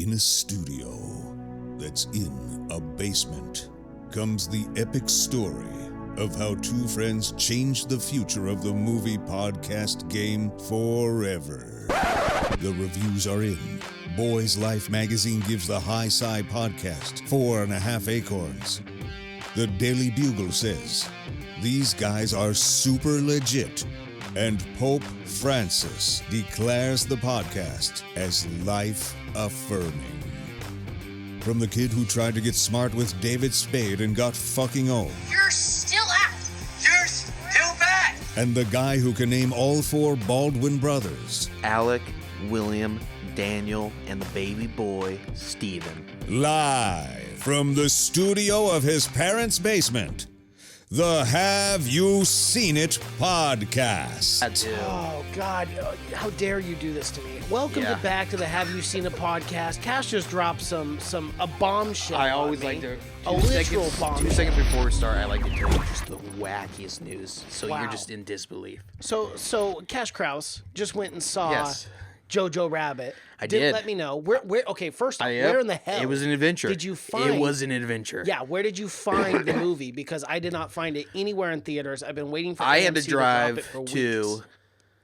In a studio that's in a basement comes the epic story of how two friends changed the future of the movie podcast game forever. The reviews are in. Boys Life magazine gives the High Sci podcast 4.5 acorns. The Daily Bugle says, these guys are super legit. And Pope Francis declares the podcast as life-affirming. From the kid who tried to get smart with David Spade and got fucking old. You're still out. You're still bad. And the guy who can name all four Baldwin brothers. Alec, William, Daniel, and the baby boy, Stephen. Live from the studio of his parents' basement. The Have You Seen It podcast. Oh, God. How dare you do this to me? Welcome back to the Have You Seen It podcast. Cash just dropped a bombshell. I always like to... A literal bombshell. 2 seconds before we start, I like to tell you just the wackiest news. So Wow. you're just in disbelief. So Cash Kraus just went and saw Yes. Jojo Rabbit. I Didn't did. let me know. Okay, first off, where in the hell? It was an adventure. Did you find... It was an adventure. Yeah, where did you find the movie? Because I did not find it anywhere in theaters. I've been waiting for I had to AMC drop drive it for to weeks.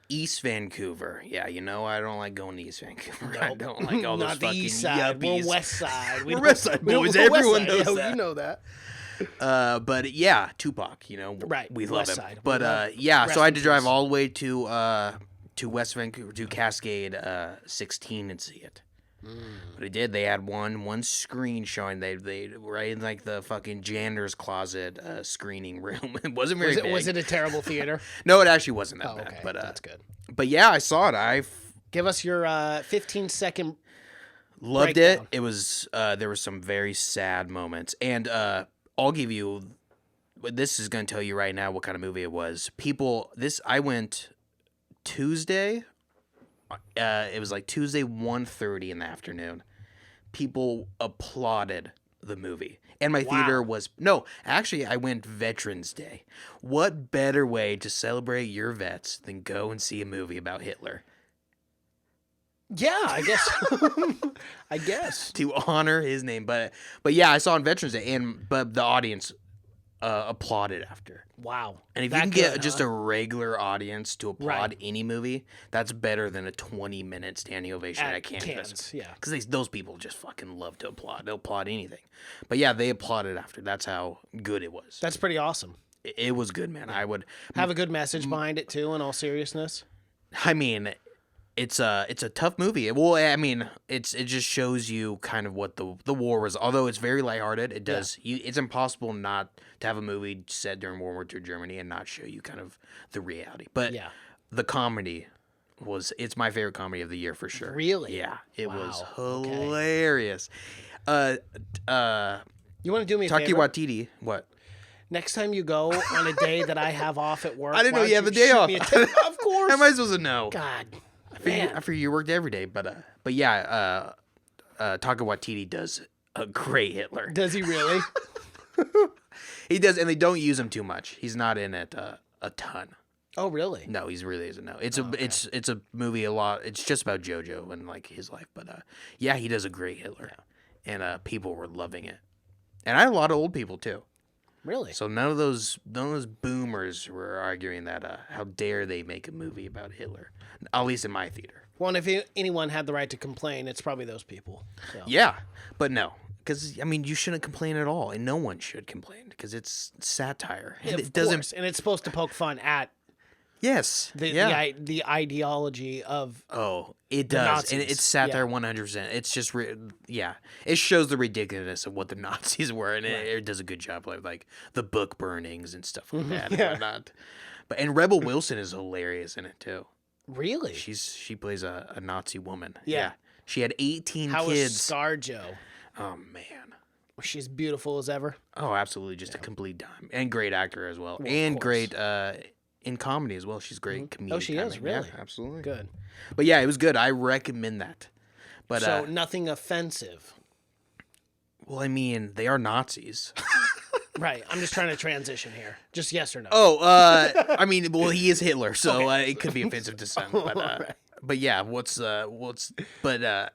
East Vancouver. Yeah, you know, I don't like going to East Vancouver. I Nope. don't like all those Not the fucking east side. yuppies. We're west side. We're west side boys. we're Everyone west side. knows Yeah, that. You know that. But yeah, Tupac, you know, Right, we love west him. side. But We love- yeah, rest so I had in to drive peace. all the way to West Vancouver, to Cascade 16 and see it. But I did. They had one screen showing. They right in like the fucking janitor's closet screening room. It wasn't very big. Was it a terrible theater? No, it actually wasn't that Oh, bad. okay. But That's good. But yeah, I saw it. Give us your 15-second. Loved breakdown. it. It was there were some very sad moments, and I'll give you. This is going to tell you right now what kind of movie it was. I went Tuesday. It was like Tuesday 1:30 in the afternoon. People applauded the movie. And my theater was... No, actually, I went Veterans Day. What better way to celebrate your vets than go and see a movie about Hitler? Yeah, I guess. I guess. To honor his name. But yeah, I saw on Veterans Day, but the audience applauded after. Wow. And if That you can get good, just huh? a regular audience to applaud Right. any movie, that's better than a 20-minute standing ovation at Cannes. Yeah. Because those people just fucking love to applaud. They'll applaud anything. But yeah, they applauded after. That's how good it was. That's pretty awesome. It was good, man. I would... Have a good message behind it, too, in all seriousness. I mean... It's a tough movie. Well, I mean, it just shows you kind of what the war was. Although it's very lighthearted, it does. It's impossible not to have a movie set during World War II Germany and not show you kind of the reality. But the comedy it's my favorite comedy of the year for sure. Really? Yeah, it was Wow. Okay. hilarious. You want to do me a Taki favor? Watiti, what? Next time you go on a day that I have off at work, I didn't know why you don't have a day shoot off. me a text? Of course. How am I supposed to know? God. I figured you worked every day, but yeah, Taika Waititi does a great Hitler. Does he really? He does, and they don't use him too much. He's not in it a ton. Oh, really? No, he really isn't. No, it's a movie a lot. It's just about JoJo and like his life, but yeah, he does a great Hitler, and people were loving it, and I had a lot of old people too. Really? So none of those boomers were arguing that how dare they make a movie about Hitler, at least in my theater. Well, and if anyone had the right to complain, it's probably those people. So. Yeah, but no, because I mean, you shouldn't complain at all, and no one should complain because it's satire. Yeah, And of it doesn't. course. And it's supposed to poke fun at Yes. the ideology of. Oh, it the does, Nazis. and it's satire 100%. It's just, it shows the ridiculousness of what the Nazis were, and it does a good job of like the book burnings and stuff like that and whatnot. And Rebel Wilson is hilarious in it too. Really? She plays a Nazi woman. Yeah. She had 18 How kids. was ScarJo? Oh man. She's beautiful as ever. Oh, absolutely, just a complete dime, and great actor as well, Well, of and course. great in comedy as well. She's great comedic. Oh, she is? timing. Really? Yeah, absolutely. Good. But yeah, it was good. I recommend that. But So nothing offensive. well, I mean, they are Nazis. Right. I'm just trying to transition here. Just yes or no. Oh, I mean, well, he is Hitler, so it could be offensive to some. But But yeah,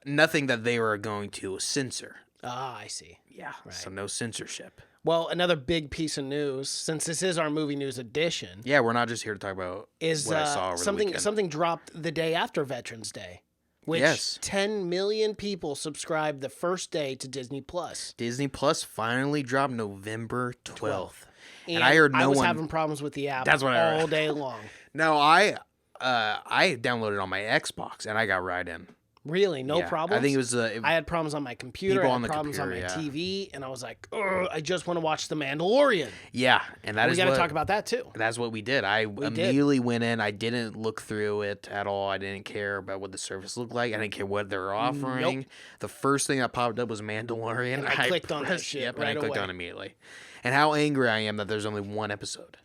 nothing that they were going to censor. Ah, I see. Yeah, Right. so no censorship. Well, another big piece of news, since this is our movie news edition, Yeah, we're not just here to talk about is what I saw over the weekend. something dropped the day after Veterans Day, which 10 million people subscribed the first day to Disney Plus. Disney Plus finally dropped November 12th. And I heard I was having problems with the app all day long. No, I downloaded it on my Xbox and I got right in. Really? No problems? I think it was... I had problems on my computer, I had problems on my TV, and I was like, I just want to watch The Mandalorian. Yeah, and we got to talk about that too. That's what we did. I immediately went in. I didn't look through it at all. I didn't care about what the service looked like. I didn't care what they were offering. Nope. The first thing that popped up was Mandalorian. And I clicked on that shit Yep, right and I clicked away. on it immediately. And how angry I am that there's only one episode.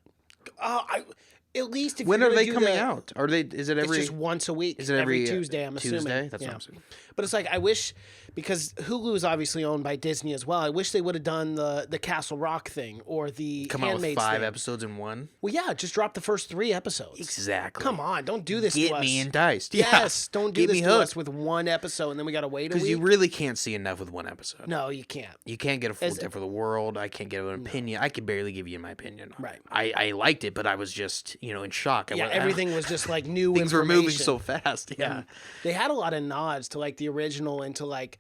At least if when you're are gonna they do coming the- out? Are they? Is it every? It's just once a week. Is it every Tuesday? I'm assuming. Tuesday. That's Yeah. what I'm assuming. But it's like I wish, because Hulu is obviously owned by Disney as well. I wish they would have done the Castle Rock thing or the Come out with Handmaid's 5 thing. episodes in one. Well, yeah, just drop the first 3 episodes. Exactly. Come on, don't do this to us. Get me enticed. Yes, don't do Get this me to hooked. us with one episode and then we got to wait a Because week. you really can't see enough with one episode. No, you can't. You can't get a full day for the world. I can't get an opinion. I can barely give you my opinion. On Right. it. I liked it, but I was just in shock. Yeah, everything was just like new Things were information. moving so fast. Yeah. They had a lot of nods to like the original and to like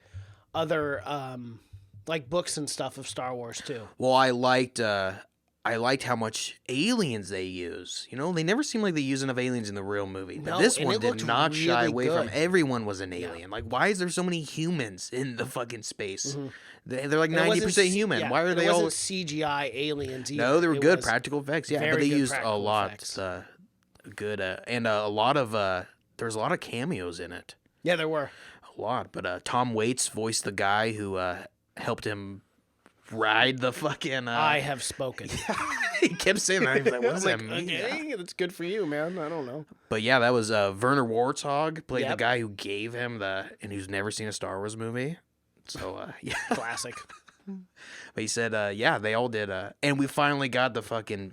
other like books and stuff of Star Wars too. Well, I liked how much aliens they use. They never seem like they use enough aliens in the real movie. But No, this and one it did looked not shy really away from good. everyone was an alien. Like, why is there so many humans in the fucking space? Mm-hmm. They're like And it 90% wasn't human. yeah, Why are and they it all? wasn't CGI aliens either. No, they were It good was practical effects. Yeah, but very they good used a practical lot. effects. Good and a lot of there's a lot of cameos in it. Yeah, there were. A lot, but Tom Waits voiced the guy who helped him ride the fucking. I have spoken. He kept saying that. He was like, "What does that Like, mean?" okay, that's good for you, man. I don't know. But yeah, that was Werner Warthog played the Yep. guy who gave him and who's never seen a Star Wars movie. So yeah, Classic. but he said they all did. And we finally got the fucking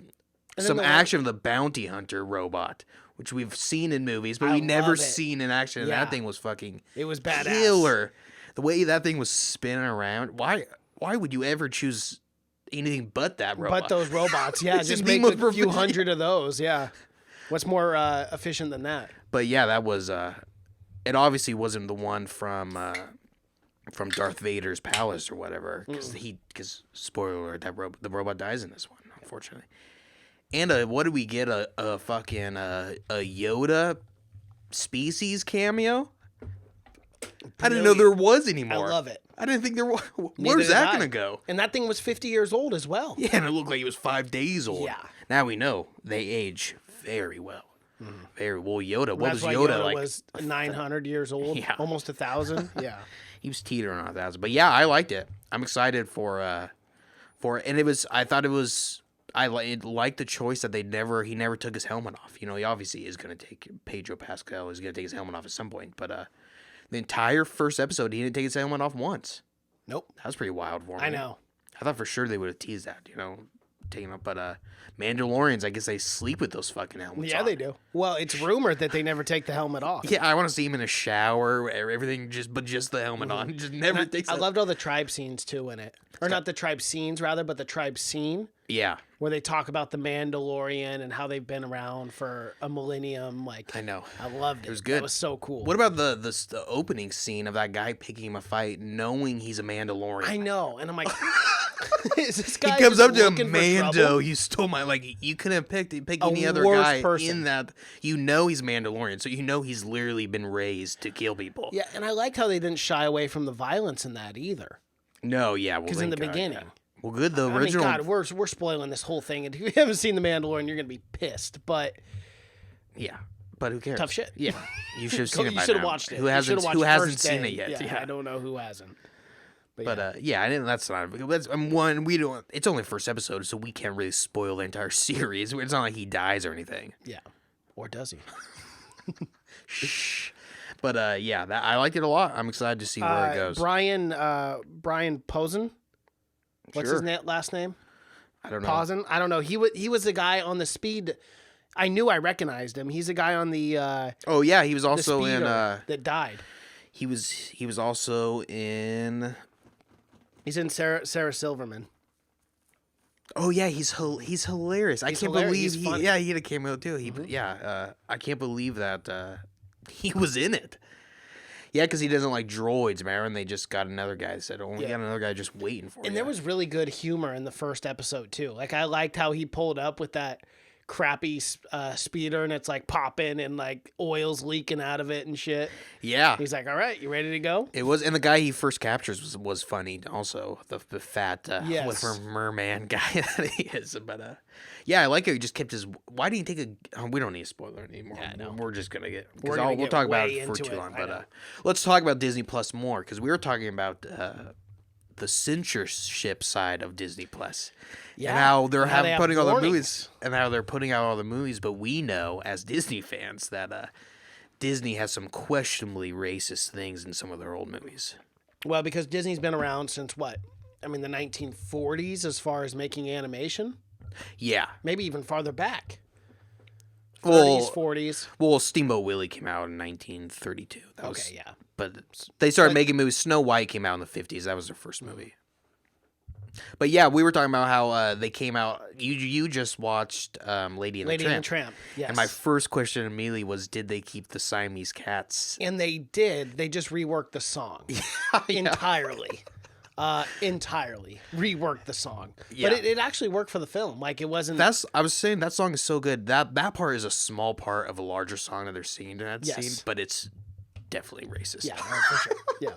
then some the action of the bounty hunter robot, which we've seen in movies, but I we never love it. seen in action. And Yeah. that thing was fucking It was badass. killer. The way that thing was spinning around. Why would you ever choose anything but that robot? But those robots, yeah, It's just the make most a few perfect- hundred of those, yeah. What's more efficient than that? But yeah, that was. It obviously wasn't the one from Darth Vader's palace or whatever, because spoiler alert, the robot dies in this one, unfortunately. And what did we get? A fucking a Yoda species cameo. I didn't know there was anymore. I love it. I didn't think there was. Neither Where's did that I. gonna go? And that thing was 50 years old as well. Yeah, and it looked like it was 5 days old. Yeah. Now we know they age very well. Very well. Yoda. What That's was why Yoda Yoda like? was 900 years old, Yeah. almost 1,000. Yeah. He was teetering on 1,000. But yeah, I liked it. I'm excited for it. And it was. I thought it was. I liked the choice that he never took his helmet off. He obviously is going to take Pedro Pascal is going to take his helmet off at some point. But the entire first episode, he didn't take his helmet off once. Nope. That was pretty wild for me. I know. I thought for sure they would have teased that. Taking up. But Mandalorians, I guess they sleep with those fucking helmets. Yeah, on. they do. Well, it's rumored that they never take the helmet off. Yeah, I want to see him in a shower, everything just the helmet on. He just never takes. I loved all the tribe scenes too in it. Or not the tribe scenes rather, but the tribe scene Yeah, where they talk about the Mandalorian and how they've been around for a millennium. Like I know. I loved it. It was good. That was so cool. What about the opening scene of that guy picking him a fight, knowing he's a Mandalorian? I know, and I'm like, is this guy? He comes just up to him, looking for Mando. trouble? You stole my You couldn't have picked A any other worse guy person. in that. He's Mandalorian, so he's literally been raised to kill people. Yeah, and I liked how they didn't shy away from the violence in that either. No, yeah, well, Because in the thank God, beginning. yeah. Well, good. The I original. mean, God, we're spoiling this whole thing, and if you haven't seen The Mandalorian, you're gonna be pissed. But Yeah, but who cares? tough shit. Yeah, you should have seen it You by should have now. watched it. Who You hasn't? should've Who watched hasn't first seen day. it yet? Yeah, I don't know who hasn't. But yeah, I didn't. That's not. That's one. We don't. It's only the first episode, so we can't really spoil the entire series. It's not like he dies or anything. yeah, or does he? Shh. But yeah, I liked it a lot. I'm excited to see where it goes. Brian Posen. What's Sure. his last name? I don't know. Posen. I don't know. He was the guy on the speed I knew I recognized him. He's a guy on the Oh yeah, he was also in. that died. He was also in. He's in Sarah Silverman. Oh yeah, he's hilarious. I can't believe he had a cameo too. I can't believe that he was in it. Yeah, because he doesn't like droids, man. And they just got another guy that said, "Oh, we got another guy just waiting for you." And there was really good humor in the first episode too. Like I liked how he pulled up with that crappy speeder and it's like popping and like oil's leaking out of it and shit. Yeah, he's like, "All right, you ready to go?" It was, and the guy he first captures was funny also. The fat merman guy that he is, but yeah, I like how he just kept his. Why didn't he take a? We don't need a spoiler anymore. Yeah, no. We're just gonna get. We'll talk about it for too long. But let's talk about Disney Plus more because we were talking about the censorship side of Disney Plus. Yeah, and how they're putting all the movies, and how they're putting out all the movies. But we know as Disney fans that Disney has some questionably racist things in some of their old movies. Well, because Disney's been around since what? I mean, the 1940s as far as making animation. Yeah. Maybe even farther back. 30s, 40s. Well, Steamboat Willie came out in 1932. Okay, yeah. But they started making movies. Snow White came out in the 50s. That was their first movie. But yeah, we were talking about how they came out. You just watched Lady and the Tramp. Yes. And my first question immediately was, did they keep the Siamese cats? And they did. They just reworked the song entirely. Entirely reworked the song. Yeah. But it actually worked for the film. Like it wasn't. I was saying that song is so good. That part is a small part of a larger song that they're singing in that scene, but it's definitely racist. Yeah, for sure. Yeah.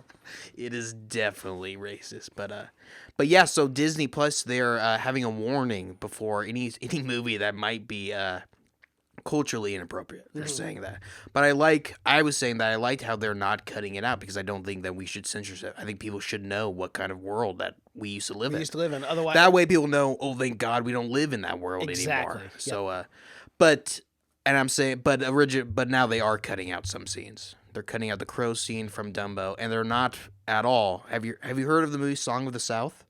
It is definitely racist, but yeah, so Disney Plus, they're having a warning before any movie that might be culturally inappropriate. They're saying that. But I was saying that I liked how they're not cutting it out because I don't think that we should censor it. I think people should know what kind of world that we used to live in. Otherwise, that way people know, oh, thank God we don't live in that world anymore. Yep. So, but now they are cutting out some scenes. They're cutting out the crow scene from Dumbo, and they're not at all. Have you heard of the movie Song of the South?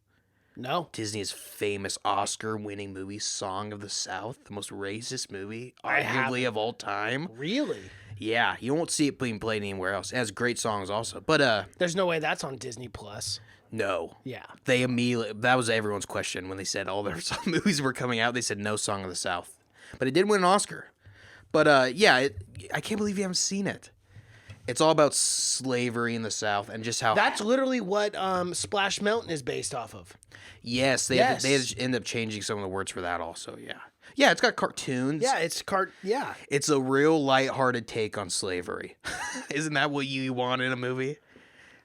No. Disney's famous Oscar-winning movie, Song of the South, the most racist movie, arguably of all time. Really? Yeah, you won't see it being played anywhere else. It has great songs also, but there's no way that's on Disney Plus. No. Yeah. That was everyone's question when they said all their movies were coming out. They said no Song of the South, but it did win an Oscar. But I can't believe you haven't seen it. It's all about slavery in the South and just how... That's literally what Splash Mountain is based off of. Yes, they end up changing some of the words for that also, yeah. Yeah, it's got cartoons. Yeah, It's a real lighthearted take on slavery. Isn't that what you want in a movie?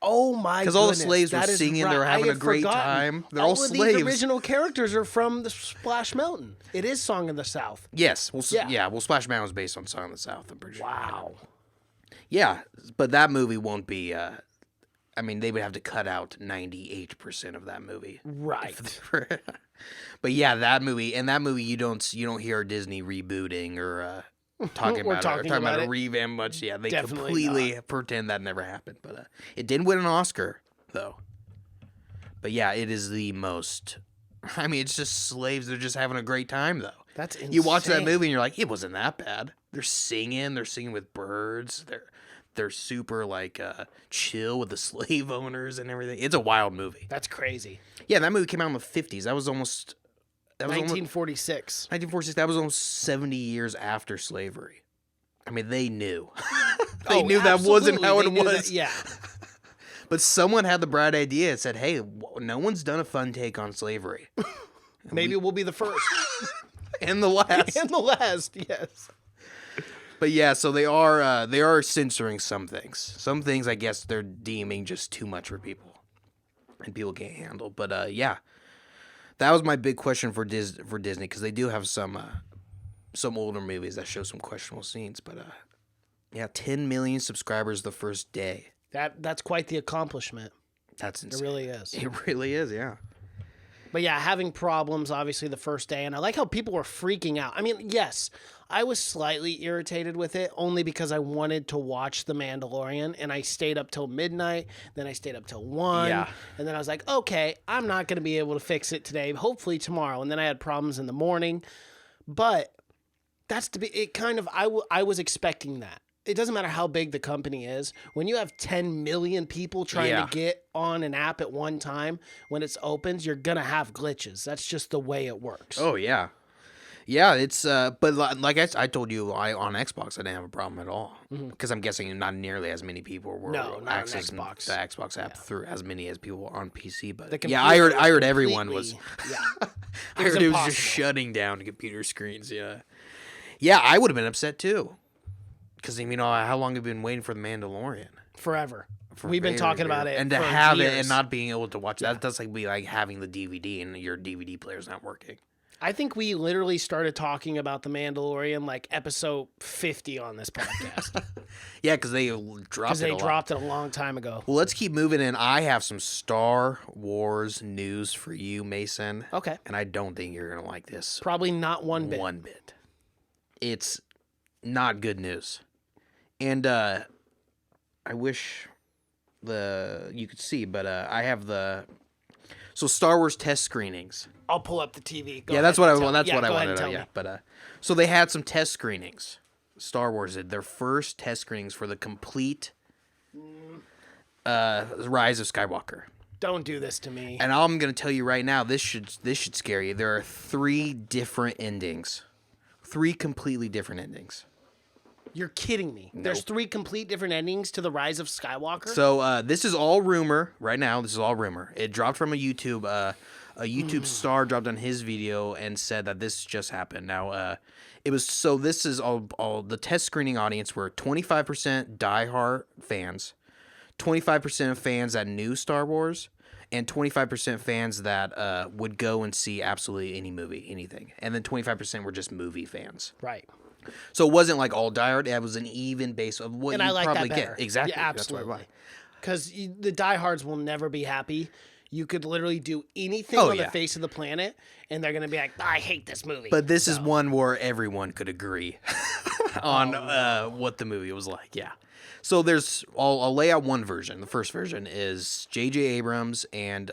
Oh my goodness. Because all the slaves were singing, they were having a great time. They're all slaves. All of these original characters are from the Splash Mountain. It is Song of the South. Yes. Well, Splash Mountain was based on Song of the South, I'm pretty sure. Wow. Yeah, but that movie won't be. They would have to cut out 98% of that movie, right? But yeah, that movie you don't hear Disney rebooting or talking about a revamp much. Yeah, they completely pretend that never happened. But it did win an Oscar though. But yeah, it is the most. It's just slaves. They're just having a great time though. That's insane. You watch that movie and you're like, it wasn't that bad. They're singing with birds. They're super chill with the slave owners and everything. It's a wild movie. That's crazy. Yeah, that movie came out in the 50s. That was 1946. 1946. That was almost 70 years after slavery. They knew. They knew that wasn't how it was. Yeah. But someone had the bright idea and said, hey, no one's done a fun take on slavery. Maybe we'll be the first. And the last. And the last, yes. But yeah, so they are censoring some things. Some things I guess they're deeming just too much for people, and people can't handle. But yeah, that was my big question for Disney because they do have some older movies that show some questionable scenes. But yeah, 10 million subscribers the first day. That's quite the accomplishment. That's insane. It really is. It really is. Yeah. But yeah, having problems obviously the first day, and I like how people were freaking out. Yes, I was slightly irritated with it only because I wanted to watch The Mandalorian, and I stayed up till midnight, then I stayed up till 1, and then I was like, okay, I'm not going to be able to fix it today, hopefully tomorrow, and then I had problems in the morning, but that's to be it. Kind of, I was expecting that. It doesn't matter how big the company is. When you have 10 million people trying to get on an app at one time, when it opens, you're gonna have glitches. That's just the way it works. Oh yeah, yeah. It's but like I told you, on Xbox I didn't have a problem at all because I'm guessing not nearly as many people were accessing the Xbox app through as many as people on PC. But yeah, I heard everyone was. Yeah, I heard it was just shutting down computer screens. Yeah, I would have been upset too. Because, how long have we been waiting for The Mandalorian? Forever. We've been talking about it. And to have it and not being able to watch it, that's like having the DVD and your DVD player's not working. I think we literally started talking about The Mandalorian like episode 50 on this podcast. Yeah, because they dropped it a long time ago. Well, let's keep moving in. I have some Star Wars news for you, Mason. Okay. And I don't think you're going to like this. Probably not one bit. One bit. It's not good news. And I wish you could see, but I have so Star Wars test screenings. I'll pull up the TV. That's what I wanted to know. Yeah, but so they had some test screenings. Star Wars did their first test screenings for the complete Rise of Skywalker. Don't do this to me. And I'm going to tell you right now, this should scare you. There are 3 different endings, 3 completely different endings. You're kidding me. Nope. There's 3 complete different endings to the Rise of Skywalker? So this is all rumor right now. This is all rumor. It dropped from a YouTube star dropped on his video and said that this just happened. Now, this is all the test screening audience were 25% diehard fans, 25% of fans that knew Star Wars, and 25% fans that would go and see absolutely any movie, anything. And then 25% were just movie fans. Right. So it wasn't like all diehard. It was an even base of what you probably get. Exactly. Yeah, absolutely. Because the diehards will never be happy. You could literally do anything on the face of the planet, and they're going to be like, I hate this movie. But this is one where everyone could agree on what the movie was like. Yeah. So I'll lay out one version. The first version is J.J. Abrams and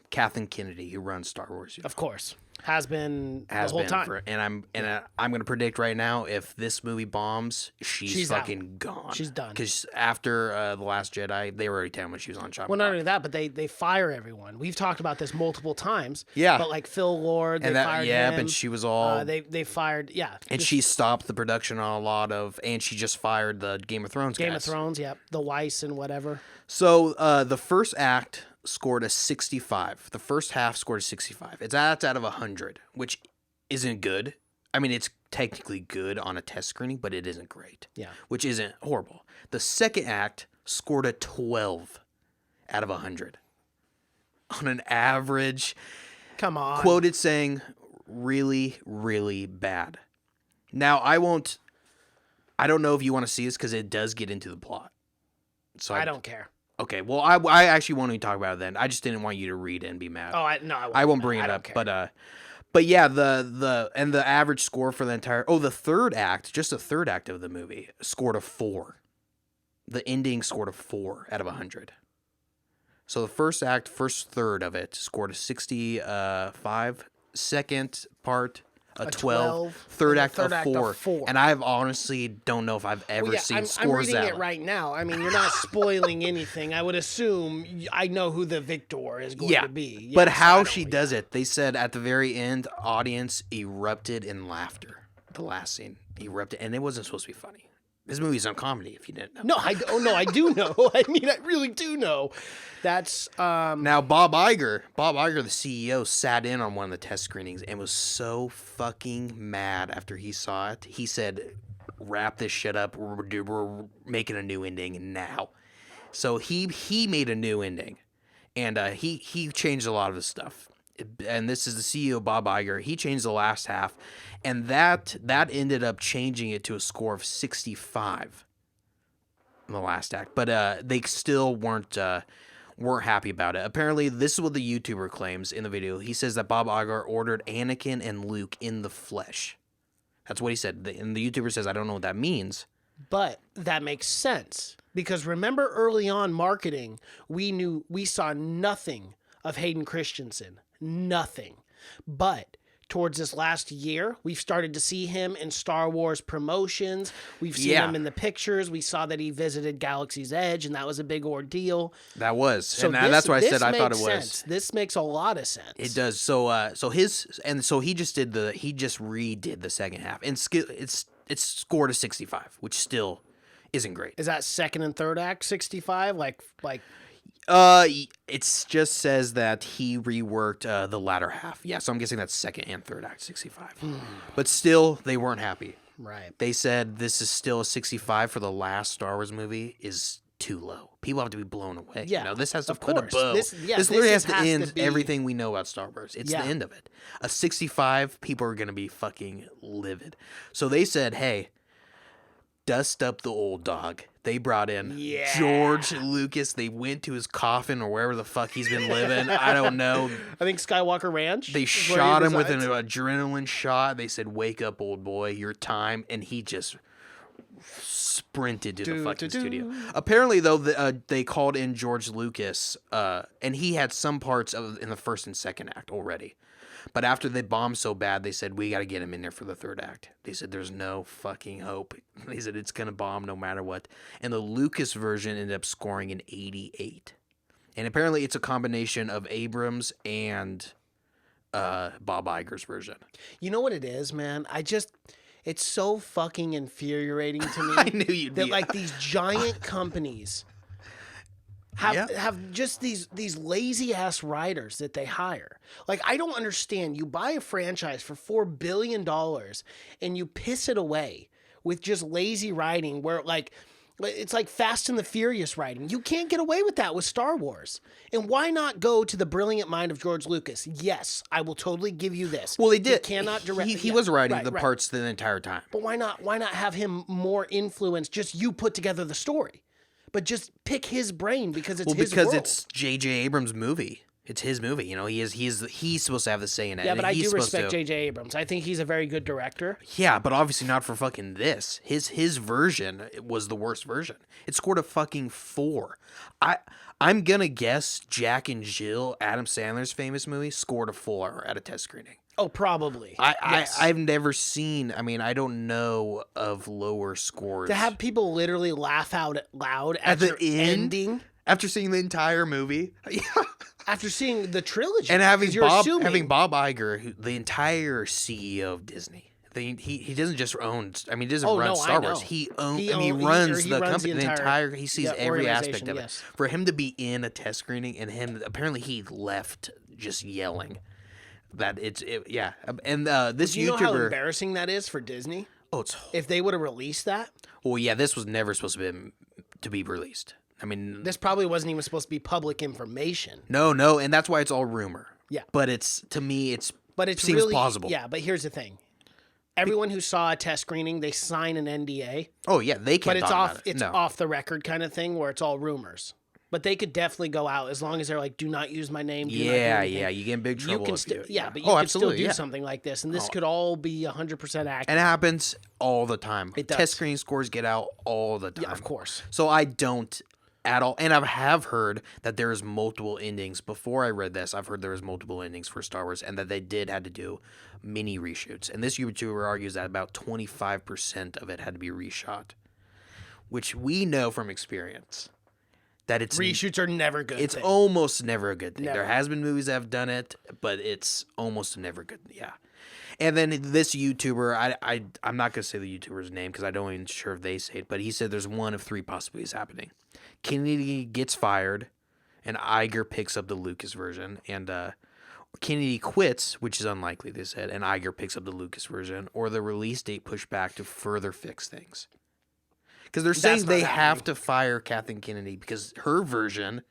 Kathleen Kennedy, who runs Star Wars. Of course. Has been the whole time. I'm going to predict right now, if this movie bombs, she's fucking out. Gone. She's done. Because after The Last Jedi, they were already telling me she was on chopping block. Well, not only that, but they fire everyone. We've talked about this multiple times. Yeah. But like Phil Lord, they fired him. And she was all... they fired, And she stopped the production on a lot of... And she just fired the Game of Thrones guys. Game of Thrones, yep. The Weiss and whatever. So the first act scored a 65. The first half scored a 65. That's out of 100, which isn't good. I mean, it's technically good on a test screening, but it isn't great. Yeah. Which isn't horrible. The second act scored a 12 out of 100. On an average. Come on. Quoted saying, really, really bad. Now, I don't know if you want to see this because it does get into the plot. So I don't care. Okay, well, I actually won't even talk about it then. I just didn't want you to read it and be mad. Oh, I won't bring it up. Care. But yeah, the average score for the the third act, just the third act of the movie, scored a 4. The ending scored a 4 out of 100. So the first act, first third of it, scored a 65. Second part, a 12. Third act, a 4. And I honestly don't know if I've ever seen scores that. I'm reading it right now. I mean, you're not spoiling anything. I would assume I know who the victor is going to be. But how she does it, they said at the very end, audience erupted in laughter. The last scene erupted, and it wasn't supposed to be funny. This movie's on comedy, if you didn't know. No, I do know. I mean, I really do know. That's Now Bob Iger, the CEO, sat in on one of the test screenings and was so fucking mad after he saw it. He said, "Wrap this shit up. We're making a new ending now." So he made a new ending, and he changed a lot of the stuff. And this is the CEO, Bob Iger. He changed the last half, and that ended up changing it to a score of 65 in the last act. But they still weren't happy about it. Apparently, this is what the YouTuber claims in the video. He says that Bob Iger ordered Anakin and Luke in the flesh. That's what he said. And the YouTuber says, I don't know what that means. But that makes sense. Because remember early on marketing, we saw nothing of Hayden Christensen. Nothing. But towards this last year, we've started to see him in Star Wars promotions. We've seen him in the pictures. We saw that he visited Galaxy's Edge, and that was a big ordeal. That was. So and that's why I said I thought it was. Sense. This makes a lot of sense. It does. So he just redid the second half, and it's scored a 65, which still isn't great. Is that second and third act 65? Like It just says that he reworked the latter half. Yeah, so I'm guessing that's second and third act 65. But still, they weren't happy. Right. They said this is still a 65 for the last Star Wars movie is too low. People have to be blown away. Yeah, this has to of put a course. bow. This literally has to has to end be- everything we know about Star Wars. It's the end of it. A 65, people are going to be fucking livid. So they said, hey, dust up the old dog. They brought in George Lucas. They went to his coffin or wherever the fuck he's been living. I don't know. I think Skywalker Ranch. They shot him with an adrenaline shot. They said, wake up, old boy, your time. And he just sprinted to the fucking studio. Apparently, though, they called in George Lucas, and he had some parts in the first and second act already. But after they bombed so bad, they said, we got to get him in there for the third act. They said, there's no fucking hope. They said, it's going to bomb no matter what. And the Lucas version ended up scoring an 88. And apparently it's a combination of Abrams and Bob Iger's version. You know what it is, man? It's so fucking infuriating to me. I knew you'd that be... like these giant companies have just these lazy ass writers that they hire. Like, I don't understand. You buy a franchise for $4 billion and you piss it away with just lazy writing where like it's like Fast and the Furious writing. You can't get away with that with Star Wars. And why not go to the brilliant mind of George Lucas? Yes, I will totally give you this. Well, they did. He cannot direct. He was writing the parts the entire time. But why not have him more influence? Just you put together the story. But just pick his brain because it's his world. It's J.J. Abrams' movie. It's his movie. You know, he's supposed to have the say in it. Yeah, but I do respect J.J. Abrams. I think he's a very good director. Yeah, but obviously not for fucking this. His version was the worst version. It scored a fucking 4. I'm gonna guess Jack and Jill, Adam Sandler's famous movie, scored a 4 at a test screening. Oh, probably. I've never seen. I mean, I don't know of lower scores. To have people literally laugh out loud at the ending after seeing the entire movie. Yeah. After seeing the trilogy, and having Bob Iger, the entire CEO of Disney. He doesn't just own. I mean, he doesn't run Star Wars. He runs the company. The entire. He sees every aspect of it. For him to be in a test screening and him, apparently he left just yelling. That and this YouTuber. You know how embarrassing that is for Disney? Oh, if they would have released that. Well, yeah, this was never supposed to be released. I mean, this probably wasn't even supposed to be public information. No, and that's why it's all rumor. Yeah, but it seems really plausible. Yeah, but here's the thing: everyone who saw a test screening, they sign an NDA. Oh yeah, they can't. But it's talk off. About it. It's off the record kind of thing where it's all rumors. But they could definitely go out as long as they're like, do not use my name. Yeah, you get in big trouble. But you can still do something like this, and this could all be 100% accurate. And it happens all the time. It does. Test screening scores get out all the time. Yeah, of course. So I don't at all, and I have heard that there is multiple endings. Before I read this, I've heard there was multiple endings for Star Wars, and that they had to do mini reshoots. And this YouTuber argues that about 25% of it had to be reshot, which we know from experience. That reshoots are never good. It's almost never a good thing. Never. There has been movies that have done it, but it's almost never good. Yeah. And then this YouTuber, I'm not gonna say the YouTuber's name because I don't even sure if they say it, but he said there's one of 3 possibilities happening. Kennedy gets fired, and Iger picks up the Lucas version, and Kennedy quits, which is unlikely, they said, and Iger picks up the Lucas version, or the release date pushed back to further fix things. Because they're saying they have to fire Kathleen Kennedy because her version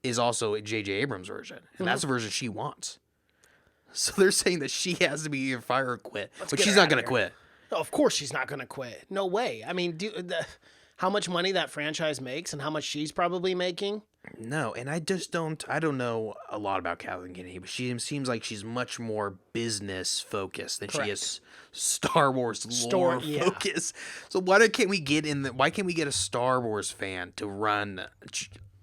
is also a J.J. Abrams version, and that's the version she wants. So they're saying that she has to be either fired or quit, but she's not going to quit. No, of course she's not going to quit. No way. I mean, how much money that franchise makes and how much she's probably making. No, and I don't know a lot about Kathleen Kennedy, but she seems like she's much more business focused than she is Star Wars lore focused. So why can't we get a Star Wars fan to run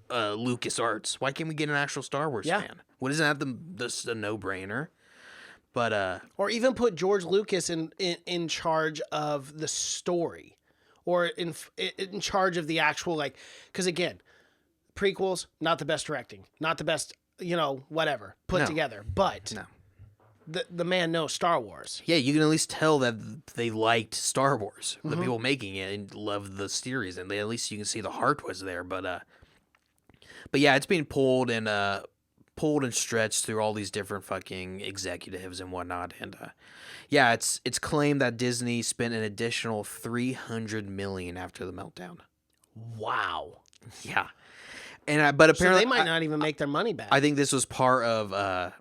LucasArts? Why can't we get an actual Star Wars fan? What isn't that the no-brainer? But Or even put George Lucas in charge of the story, or in charge of the actual, like, because again, prequels, not the best directing, not the best, whatever put No. together, but no. the man knows Star Wars. Yeah, you can at least tell that they liked Star Wars. The people making it and loved the series, and at least you can see the heart was there. But yeah, it's being pulled and stretched through all these different fucking executives and whatnot. And yeah, it's claimed that Disney spent an additional $300 million after the meltdown. Wow. Yeah, and but apparently So they might not even make their money back. I think this was part of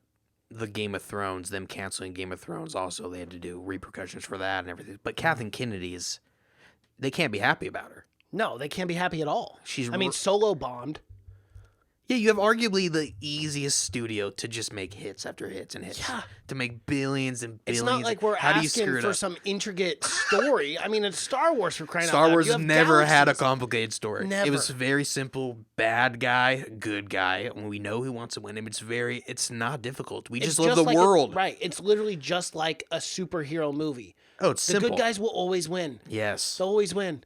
the Game of Thrones, them canceling Game of Thrones. Also, they had to do repercussions for that and everything. But Kathleen Kennedy they can't be happy about her. No, they can't be happy at all. She's Solo bombed. Yeah, you have arguably the easiest studio to just make hits after hits and hits. Yeah. To make billions and billions. It's not like we're How do you asking screw it for up? some intricate story. It's Star Wars, for crying out Star loud. Wars You have never had a galaxies. complicated story. Never. It was very simple. Bad guy, good guy. And we know who wants to win him. It's not difficult. We just love the like world. Right. It's literally just like a superhero movie. Oh, it's The simple. good guys will always win. Yes. They'll always win.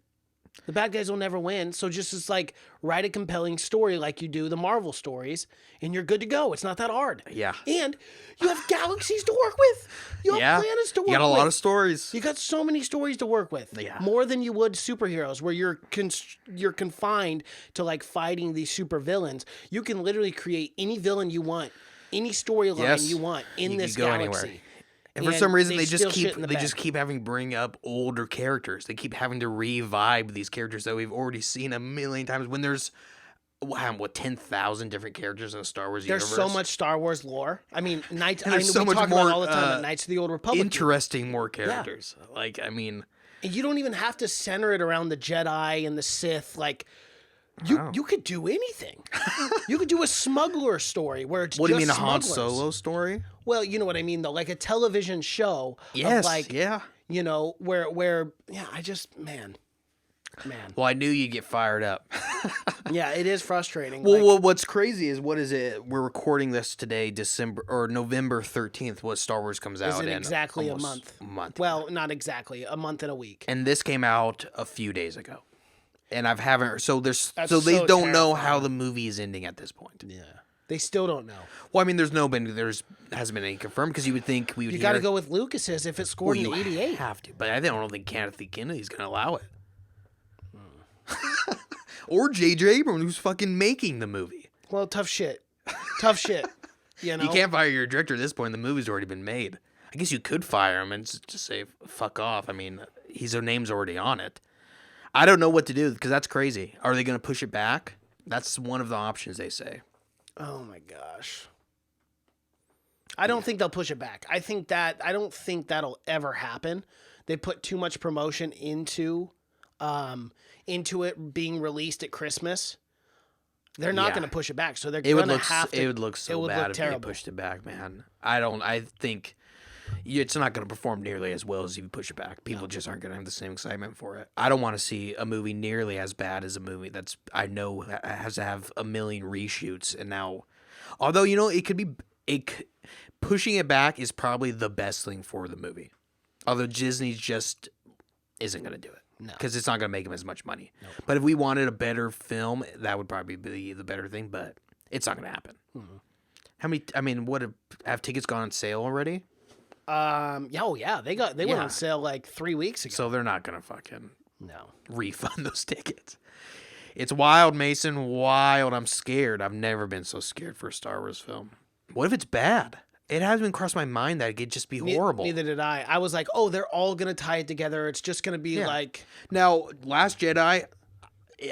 The bad guys will never win. So just it's like write a compelling story like you do the Marvel stories, and you're good to go. It's not that hard. Yeah. And you have galaxies to work with. You have planets to work with. You got a lot of stories. You got so many stories to work with. Yeah. More than you would superheroes, where you're confined to like fighting these super villains. You can literally create any villain you want, any storyline Yes. you want in You this could go galaxy. anywhere. And for some reason, they just steal shit in the bag. keep having to bring up older characters. They keep having to revive these characters that we've already seen a million times. When there's 10,000 different characters in the Star Wars There's universe. so much Star Wars lore. Knights. And there's so we much talk more, about it all the time. Knights of the Old Republic. interesting more characters. And you don't even have to center it around the Jedi and the Sith. Like, you could do anything. You could do a smuggler story where it's what do you just mean, a Han smugglers. Solo story? Well, you know what I mean, though. Like a television show. Yes. Of like, yeah. where I just, man. Well, I knew you'd get fired up. Yeah, it is frustrating. Well, what's crazy is, what is it? We're recording this today, November 13th. What Star Wars comes out is it in exactly a almost month? Well, not exactly. A month and a week. And this came out a few days ago. And I haven't. So they so don't know terrifying. how the movie is ending at this point. Yeah. They still don't know. Well, I mean, hasn't been any confirmed, because you would think we would. You got to go with Lucas's if it scored you in 88. have to, but I don't think Kathleen Kennedy's going to allow it. Or J.J. Abrams, who's fucking making the movie. Well, tough shit. Tough shit. You know? You can't fire your director at this point. The movie's already been made. I guess you could fire him and just say, fuck off. I mean, his name's already on it. I don't know what to do, because that's crazy. Are they going to push it back? That's one of the options, they say. Oh my gosh. I don't think they'll push it back. I don't think that'll ever happen. They put too much promotion into it being released at Christmas. They're not going to push it back, so they're going to have to. It would look so bad if they pushed it back, man. I think it's not going to perform nearly as well as if you push it back. People just aren't going to have the same excitement for it. I don't want to see a movie nearly as bad as a movie that's, I know, has to have a million reshoots. And now, although, it could be, pushing it back is probably the best thing for the movie. Although Disney just isn't going to do it. No. Because it's not going to make them as much money. Nope. But if we wanted a better film, that would probably be the better thing. But it's not going to happen. Mm-hmm. Have tickets gone on sale already? Yeah, they went on sale like 3 weeks ago. So they're not going to fucking No. refund those tickets. It's wild, Mason. Wild. I'm scared. I've never been so scared for a Star Wars film. What if it's bad? It hasn't even crossed my mind that it could just be horrible. Neither did I. I was like, oh, they're all going to tie it together. It's just going to be like... Now, Last Jedi,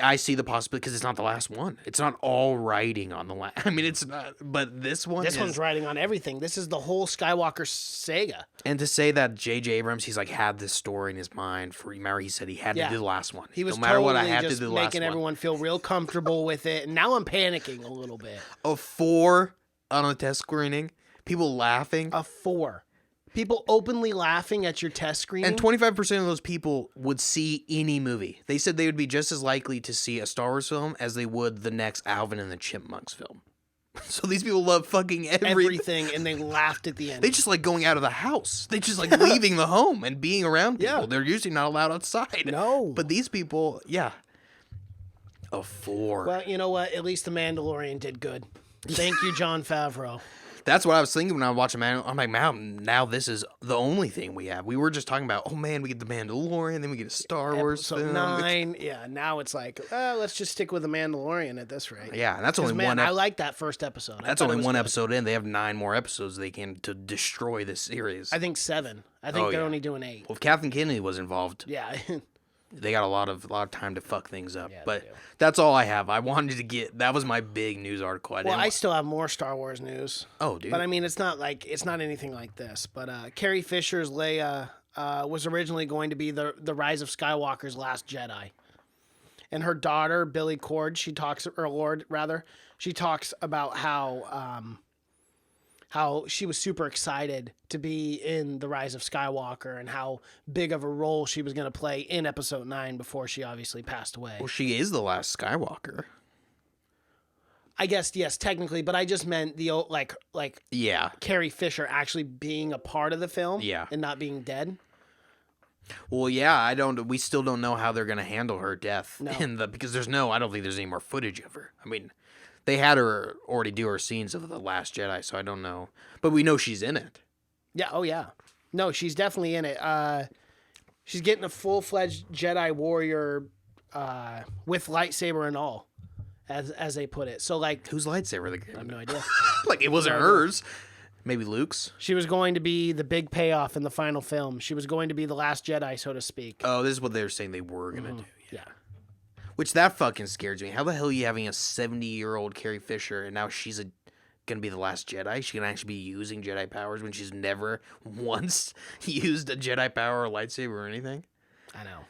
I see the possibility, because it's not the last one. It's not all riding on the last... I mean, it's not... But this one one's riding on everything. This is the whole Skywalker saga. And to say that J.J. Abrams, he's like had this story in his mind for... Remember, he said he had to do the last one. He was no matter totally what, I had just to do the last making one. everyone feel real comfortable with it. And now I'm panicking a little bit. A 4 on a test screening... People laughing. A 4. People openly laughing at your test screening. And 25% of those people would see any movie. They said they would be just as likely to see a Star Wars film as they would the next Alvin and the Chipmunks film. So these people love fucking everything, and they laughed at the end. They just like going out of the house. They just like leaving the home and being around people. Yeah. They're usually not allowed outside. No. But these people, yeah. A 4. Well, you know what? At least The Mandalorian did good. Thank you, Jon Favreau. That's what I was thinking when I was watching Man. I'm like, man, now this is the only thing we have. We were just talking about, oh man, we get The Mandalorian, then we get a Star Wars Episode film. 9. Yeah, now it's like, let's just stick with The Mandalorian at this rate. Yeah, and that's only Man, one. I like that first episode. That's only one episode in. They have 9 more episodes they can to destroy this series. I think 7. I think they're only doing 8. Well, if Kathleen Kennedy was involved, Yeah. they got a lot of time to fuck things up. Yeah, but they do. that's all I have. I wanted to get that was my big news article. I still have more Star Wars news. Oh, dude. But I mean, it's not anything like this. But Carrie Fisher's Leia was originally going to be the Rise of Skywalker's last Jedi, and her daughter Billy Cord, she talks about how she was super excited to be in The Rise of Skywalker and how big of a role she was going to play in Episode 9 before she obviously passed away. Well, she is the last Skywalker. I guess, yes, technically, but I just meant the old, like Yeah. Carrie Fisher actually being a part of the film, Yeah. and not being dead. Well, yeah, we still don't know how they're going to handle her death No. because I don't think there's any more footage of her. I mean, they had her already do her scenes of The Last Jedi, so I don't know. But we know she's in it. Yeah, oh yeah. No, she's definitely in it. She's getting a full-fledged Jedi warrior with lightsaber and all, as they put it. So like, Whose lightsaber? I have no idea. Like, it wasn't hers. Maybe Luke's. She was going to be the big payoff in the final film. She was going to be the last Jedi, so to speak. Oh, this is what they were saying they were going to do. Yeah. Which that fucking scares me. How the hell are you having a 70-year-old Carrie Fisher and now she's going to be the last Jedi? She can actually be using Jedi powers when she's never once used a Jedi power or lightsaber or anything? I know.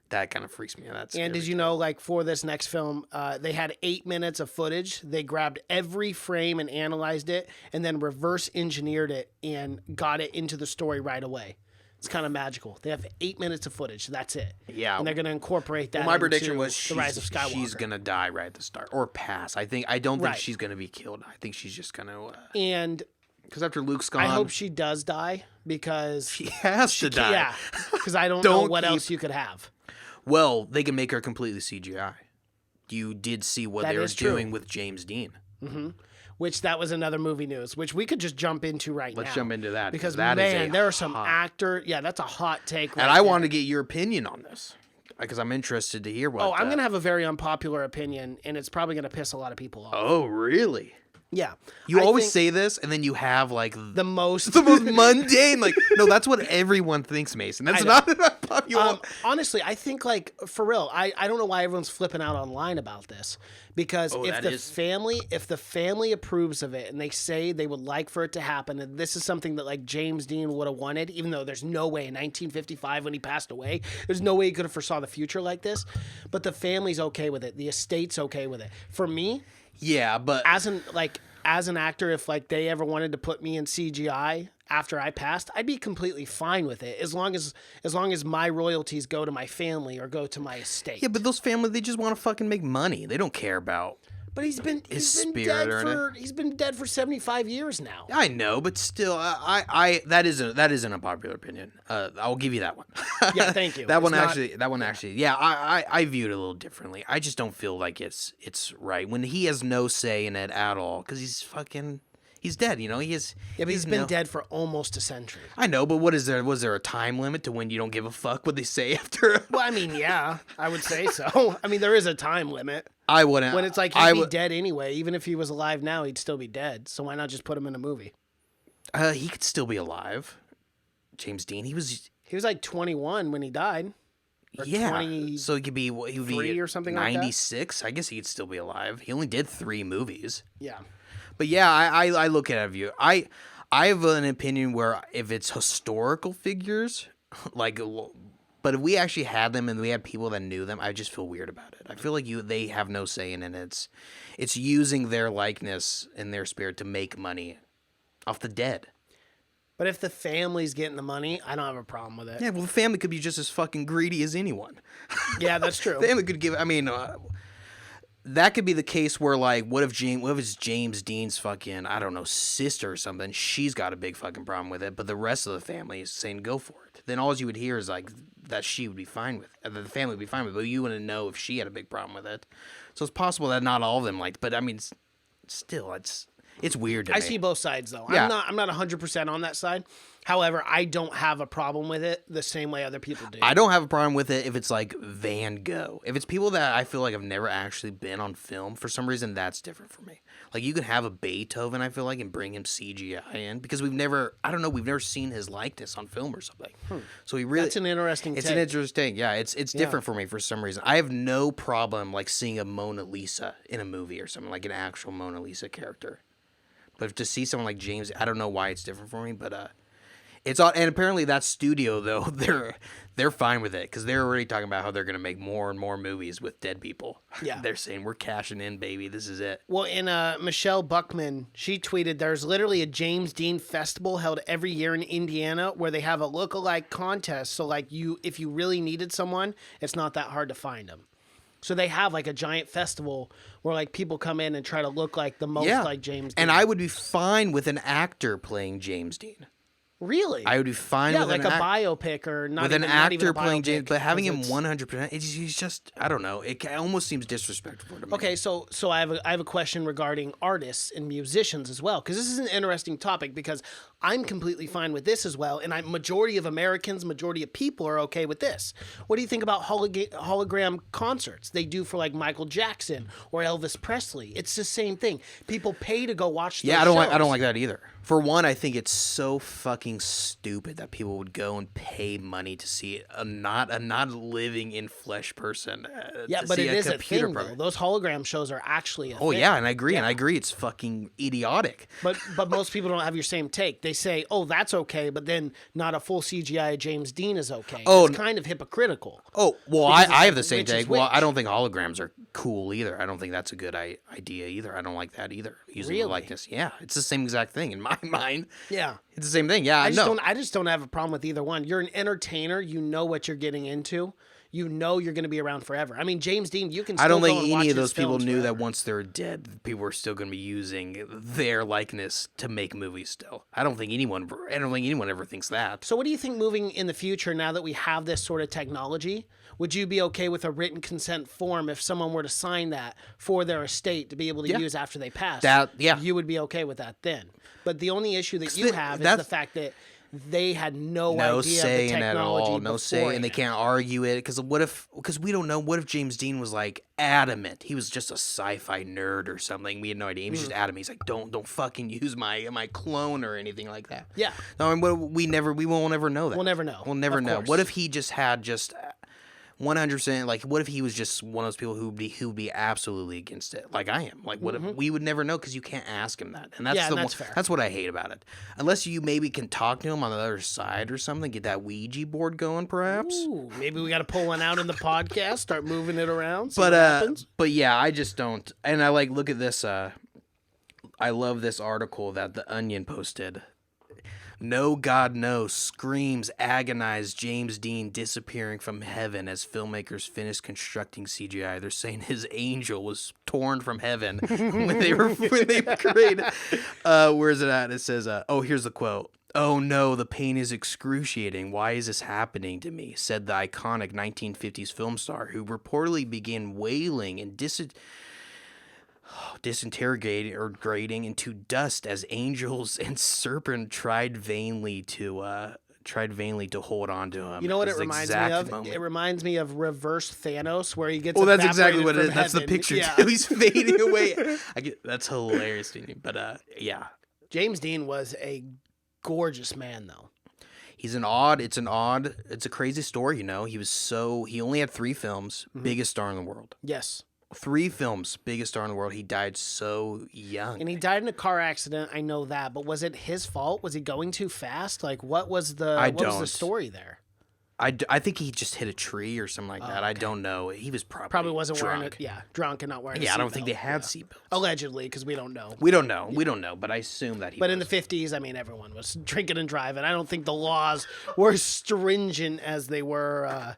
That kind of freaks me out. And did you know, like, for this next film, they had 8 minutes of footage. They grabbed every frame and analyzed it and then reverse engineered it and got it into the story right away. It's kind of magical. They have 8 minutes of footage. That's it. Yeah. And they're going to incorporate that my into prediction was The Rise of Skywalker. she's going to die right at the start or pass. I don't think Right. she's going to be killed. I think she's just going to... And Because after Luke's gone... I hope she does die because... she has to die. Yeah. Because I don't know Don't what keep- else you could have. Well, they can make her completely CGI. You did see what That they were is true. doing with James Dean. Which that was another movie news, which we could just jump into right now. Let's jump into that. Because, that is man, a there are some hot- actor... Yeah, that's a hot take right And I there. wanted to get your opinion on this. Because I'm interested to hear what... Oh, I'm going to have a very unpopular opinion, and it's probably going to piss a lot of people off. Oh, really? Yeah. You I always think say this, and then you have, like... the most... the most mundane... Like, no, that's what everyone thinks, Mason. That's I know. not an unpopular... honestly, I think, like, for real, I don't know why everyone's flipping out online about this. Because Oh, if that is- the family approves of it and they say they would like for it to happen, and this is something that, like, James Dean would have wanted, even though there's no way in 1955 when he passed away, there's no way he could have foresaw the future like this. But the family's okay with it. The estate's okay with it. For me, Yeah, but... as an actor, if like they ever wanted to put me in CGI after I passed, I'd be completely fine with it as long as my royalties go to my family or go to my estate. Yeah, but those families, they just want to fucking make money. They don't care about... But he's been dead for 75 years now. I know, but still, that is an unpopular opinion. I'll give you that one. Yeah, thank you. that one It's not- actually, yeah, I view it a little differently. I just don't feel like it's right when he has no say in it at all because he's dead. You know, Yeah, but he's been dead for almost a century. I know, but what is there? Was there a time limit to when you don't give a fuck what they say after? Well, I mean, yeah, I would say so. I mean, there is a time limit. I wouldn't. When it's like he'd be dead anyway. Even if he was alive now, he'd still be dead. So why not just put him in a movie? He could still be alive. James Dean, he was like 21 when he died. Or yeah. 20 So he would be 3 or something like that? 96. I guess he could still be alive. He only did 3 movies. Yeah. But yeah, I look at it. I have an opinion where if it's historical figures, like, but if we actually had them and we had people that knew them, I just feel weird about it. I feel like they have no say in it. It's using their likeness and their spirit to make money off the dead. But if the family's getting the money, I don't have a problem with it. Yeah, well, the family could be just as fucking greedy as anyone. Yeah, that's true. The family could give. I mean, that could be the case where, like, what if it's James Dean's fucking, I don't know, sister or something? She's got a big fucking problem with it, but the rest of the family is saying go for it. Then all you would hear is like that she would be fine with it, that the family would be fine with it, but you wouldn't know if she had a big problem with it. So it's possible that not all of them liked, but I mean, still, it's weird to me. I see both sides though. Yeah. I'm not 100% on that side. However, I don't have a problem with it the same way other people do. I don't have a problem with it if it's like Van Gogh. If it's people that I feel like have never actually been on film, for some reason, that's different for me. Like, you can have a Beethoven, I feel like, and bring him CGI in, because we've never seen his likeness on film or something. So That's an interesting It's take. an interesting, yeah, it's different for me for some reason. I have no problem, like, seeing a Mona Lisa in a movie or something, like an actual Mona Lisa character. But to see someone like James, I don't know why it's different for me, but it's all, and apparently that studio though they're fine with it because they're already talking about how they're gonna make more and more movies with dead people. Yeah, they're saying we're cashing in, baby. This is it. Well, in Michelle Buckman, she tweeted, "There's literally a James Dean festival held every year in Indiana where they have a look-alike contest. So like if you really needed someone, it's not that hard to find them." So they have like a giant festival where like people come in and try to look like the most like James Dean. And I would be fine with an actor playing James Dean. Really? I would be fine with like a biopic or not with even, an not even actor a playing James, biopic, but having him because 100%, he's just, I don't know. It almost seems disrespectful to me. Okay, so I have a question regarding artists and musicians as well, because this is an interesting topic, because I'm completely fine with this as well, and majority of Americans, majority of people are okay with this. What do you think about hologram concerts they do for like Michael Jackson or Elvis Presley? It's the same thing. People pay to go watch those I shows. don't like that either. For one, I think it's so fucking stupid that people would go and pay money to see a not living in flesh person. Yeah, but it is a thing though. Those hologram shows are actually a thing. Oh yeah, and I agree. It's fucking idiotic. But most people don't have your same take. They say, "Oh, that's okay," but then not a full CGI James Dean is okay. Oh, it's kind of hypocritical. Oh well, I have the same which is take. Well, which. I don't think holograms are cool either. I don't think that's a good idea either. I don't like that either. Using the Really? likeness, yeah, it's the same exact thing in my mind. Yeah. It's the same thing. Yeah, I know. I just don't have a problem with either one. You're an entertainer. You know what you're getting into. You know you're going to be around forever. I mean, James Dean, you can still I don't go think and watch any of his those people films knew that forever. once they're dead, people are still going to be using their likeness to make movies still. I don't think anyone ever thinks that. So what do you think moving in the future, now that we have this sort of technology, would you be okay with a written consent form if someone were to sign that for their estate to be able to use after they pass? You would be okay with that then. But the only issue that you have is the fact that they had no idea say of the in it at all, technology no say, and they can't argue it because we don't know. What if James Dean was like adamant? He was just a sci-fi nerd or something. We had no idea. He was just adamant. He's like, don't fucking use my clone or anything like that. Yeah. No, and we won't ever know that. We'll never know. We'll never Of know. course. What if he just had 100%, like, what if he was just one of those people who'd be absolutely against it, like I am? Like, what if we would never know because you can't ask him that, and that's fair. That's what I hate about it. Unless you maybe can talk to him on the other side or something, get that Ouija board going, perhaps. Ooh, maybe we got to pull one out in the podcast, start moving it around. See what happens. But yeah, I just don't. And I look at this. I love this article that The Onion posted. No God No screams agonized James Dean disappearing from heaven as filmmakers finish constructing CGI. They're saying his angel was torn from heaven when they created. Where is it at? It says, here's the quote. "Oh no, the pain is excruciating. Why is this happening to me?" said the iconic 1950s film star who reportedly began wailing and disintegrating or grading into dust as angels and serpent tried vainly to hold on to him. You know what it This reminds me exact of? moment. It reminds me of Reverse Thanos, where he gets. Well, that's exactly evaporated what it from is. That's the heaven. picture Yeah. too. He's fading away. That's hilarious to me. But yeah, James Dean was a gorgeous man, though. it's a crazy story. He only had 3 films, biggest star in the world. Yes. 3 films, biggest star in the world. He died so young. And he died in a car accident. I know that, but was it his fault? Was he going too fast? Like, what was the story there? I think he just hit a tree or something like that. I don't know. He was probably wasn't drunk. wearing it. Yeah, drunk and not wearing. Yeah, I I don't think they had seatbelts. Allegedly, because we don't know. We don't know, but I assume that he. But in the 50s, I mean, everyone was drinking and driving. I don't think the laws were stringent as they were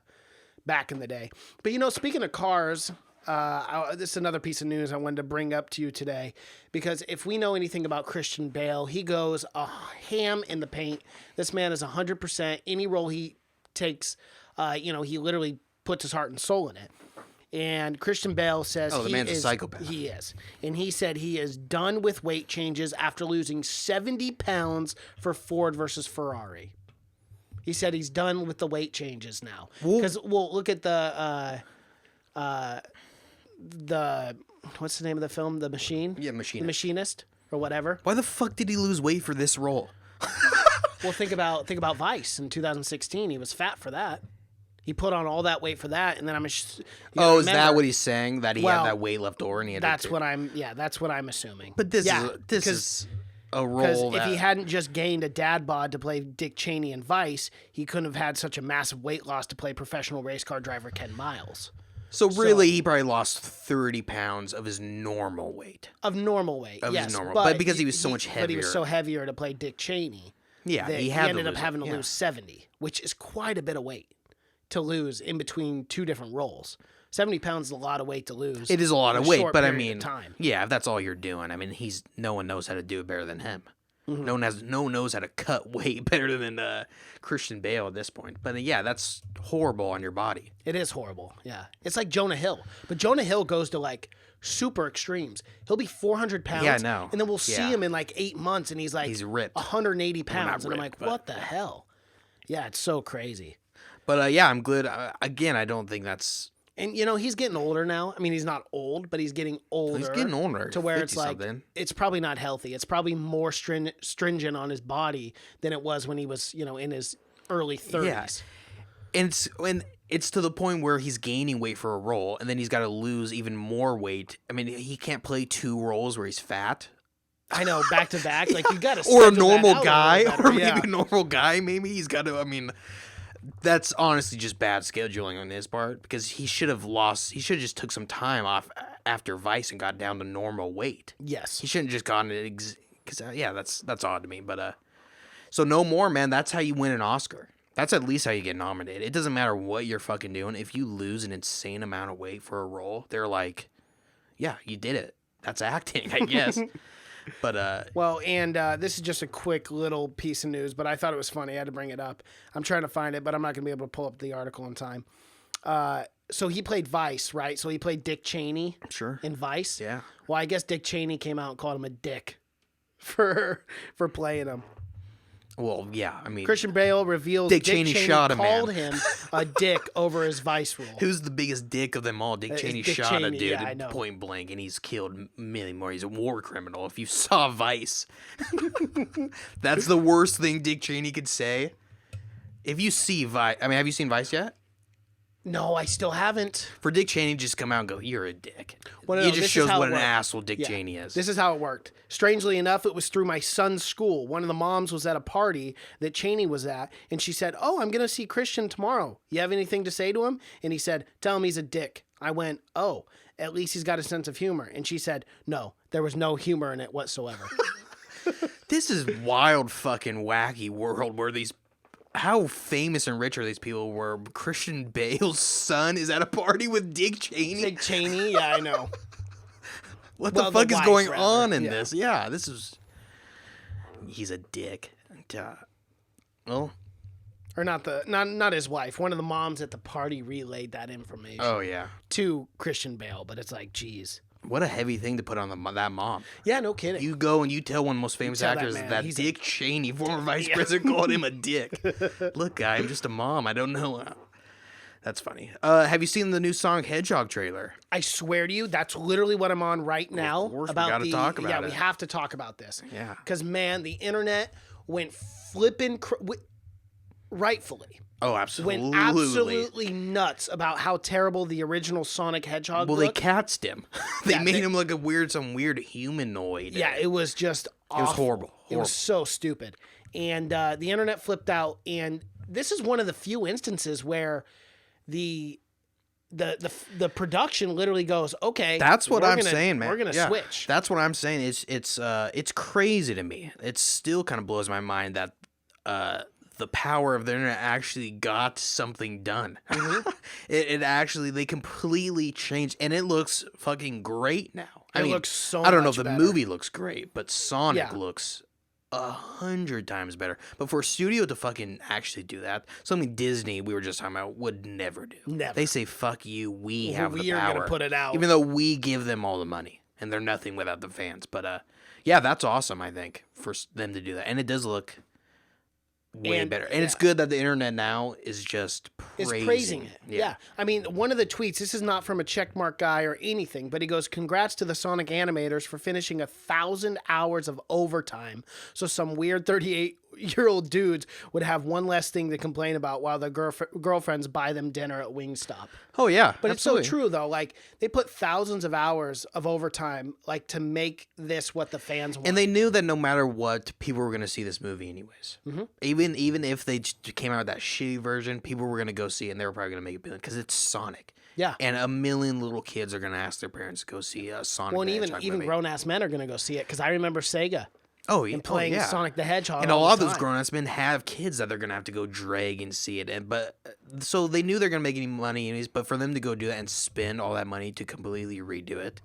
back in the day. But speaking of cars, this is another piece of news I wanted to bring up to you today, because if we know anything about Christian Bale, he goes a ham in the paint. This man is 100%. Any role he takes, he literally puts his heart and soul in it. And Christian Bale says the man's a psychopath. He is. And he said he is done with weight changes after losing 70 pounds for Ford versus Ferrari. He said he's done with the weight changes now. Because, look at the what's the name of the film? The Machine? Yeah, Machinist. The Machinist or whatever. Why the fuck did he lose weight for this role? Well, think about Vice in 2016. He was fat for that. He put on all that weight for that, and then is that what he's saying? That he had that weight left over, and he had that's what I'm assuming. But this is a role because if he hadn't just gained a dad bod to play Dick Cheney in Vice, he couldn't have had such a massive weight loss to play professional race car driver Ken Miles. So really, he probably lost 30 pounds of his normal weight. Of normal weight, of yes. His normal, but because he was so much heavier. But he was so heavier to play Dick Cheney. Yeah, he ended up having to lose 70, which is quite a bit of weight to lose in between two different roles. 70 pounds is a lot of weight to lose. It is a lot of weight, but I mean, time. Yeah, if that's all you're doing, I mean, no one knows how to do it better than him. Mm-hmm. No one knows how to cut weight better than Christian Bale at this point. But yeah, that's horrible on your body. It is horrible. Yeah, it's like Jonah Hill, but Jonah Hill goes to like super extremes. He'll be 400 pounds. Yeah, I know. And then we'll see him in like 8 months, and he's ripped. 180 pounds, ripped, and I'm like, what the hell? Yeah, it's so crazy. But yeah, I'm good. Again, I don't think that's. And he's getting older now. I mean, he's not old, but he's getting older. He's getting older to where it's like it's probably not healthy. It's probably more stringent on his body than it was when he was, in his early 30s. Yeah. And it's to the point where he's gaining weight for a role, and then he's got to lose even more weight. I mean, he can't play two roles where he's fat. I know, back to back. Like you got to or a normal guy, or maybe a normal guy. Maybe he's got to. I mean. That's honestly just bad scheduling on his part, because he should have just took some time off after Vice and got down to normal weight. Yes. He shouldn't just gotten it because that's odd to me. But so no more, man. That's how you win an Oscar. That's at least how you get nominated. It doesn't matter what you're fucking doing. If you lose an insane amount of weight for a role, they're like, yeah, you did it. That's acting, I guess. But this is just a quick little piece of news, but I thought it was funny. I had to bring it up. I'm trying to find it, but I'm not going to be able to pull up the article in time. So he played Vice, right? So he played Dick Cheney in Vice. Yeah. Well, I guess Dick Cheney came out and called him a dick for playing him. Well, yeah, I mean... Christian Bale reveals Dick Cheney shot called him a dick over his Vice role. Who's the biggest dick of them all? Dick Cheney shot a dude point blank, and he's killed many more. He's a war criminal. If you saw Vice, that's the worst thing Dick Cheney could say. If you see Vice... I mean, have you seen Vice yet? No, I still haven't. For Dick Cheney to just come out and go, you're a dick. Well, it just shows what an asshole Dick Cheney is. This is how it worked. Strangely enough, it was through my son's school. One of the moms was at a party that Cheney was at, and she said, oh, I'm going to see Christian tomorrow. You have anything to say to him? And he said, tell him he's a dick. I went, oh, at least he's got a sense of humor. And she said, no, there was no humor in it whatsoever. This is wild fucking wacky world where these... How famous and rich are these people where Christian Bale's son is at a party with Dick Cheney? Dick Cheney? Yeah, I know. What the fuck is going on in this? Yeah, this is... He's a dick. Well... Or not his wife. One of the moms at the party relayed that information. Oh, yeah. To Christian Bale, but it's like, geez. What a heavy thing to put on that mom. Yeah, no kidding. You go and you tell one of the most famous actors that Dick Cheney, former vice president, called him a dick. Look, guy, I'm just a mom. I don't know. That's funny. Have you seen the new Sonic Hedgehog trailer? I swear to you, that's literally what I'm on right now. Of course, we gotta talk about it. Yeah, we have to talk about this. Yeah. Because, man, the internet went flipping... rightfully. Oh, absolutely. Went absolutely nuts about how terrible the original Sonic Hedgehog looked. They catsed him. They made him look some weird humanoid. Yeah, it was just awful. It was horrible. It was so stupid. And the internet flipped out. And this is one of the few instances where the production literally goes, okay. That's what I'm saying, man. We're gonna switch. That's what I'm saying. It's crazy to me. It still kind of blows my mind that the power of the internet actually got something done. It actually, they completely changed, and it looks fucking great now. I mean, looks so I don't know much if the better. movie looks great, but Sonic Yeah. looks 100 times better. But for a studio to fucking actually do that, something Disney, we were just talking about, would never do. Never. They say, fuck you, we have the We are power. gonna put it out. Even though we give them all the money, and they're nothing without the fans. But yeah, that's awesome, I think, for them to do that. And it does look way better. And it's good that the internet now is just praising it. Yeah. I mean, one of the tweets, this is not from a checkmark guy or anything, but he goes, congrats to the Sonic animators for finishing 1,000 hours of overtime. So some weird 38-year-old dudes would have one less thing to complain about while their girlfriends buy them dinner at Wingstop. Oh, yeah. But absolutely. it's so true, though. Like, they put thousands of hours of overtime, like, to make this what the fans want. And they knew that no matter what, people were going to see this movie anyways. Mm-hmm. Even if they came out with that shitty version, people were going to go see it, and they were probably going to make a billion because it's Sonic. Yeah. And a million little kids are going to ask their parents to go see a Sonic. Well, and the even Hedgehog even movie. grown-ass men are going to go see it, because I remember Sega. Oh, yeah. And playing yeah. Sonic the Hedgehog. And a all lot the of those time. grown-ass men have kids that they're going to have to go drag and see it. So they knew they're going to make any money anyways, but for them to go do that and spend all that money to completely redo it,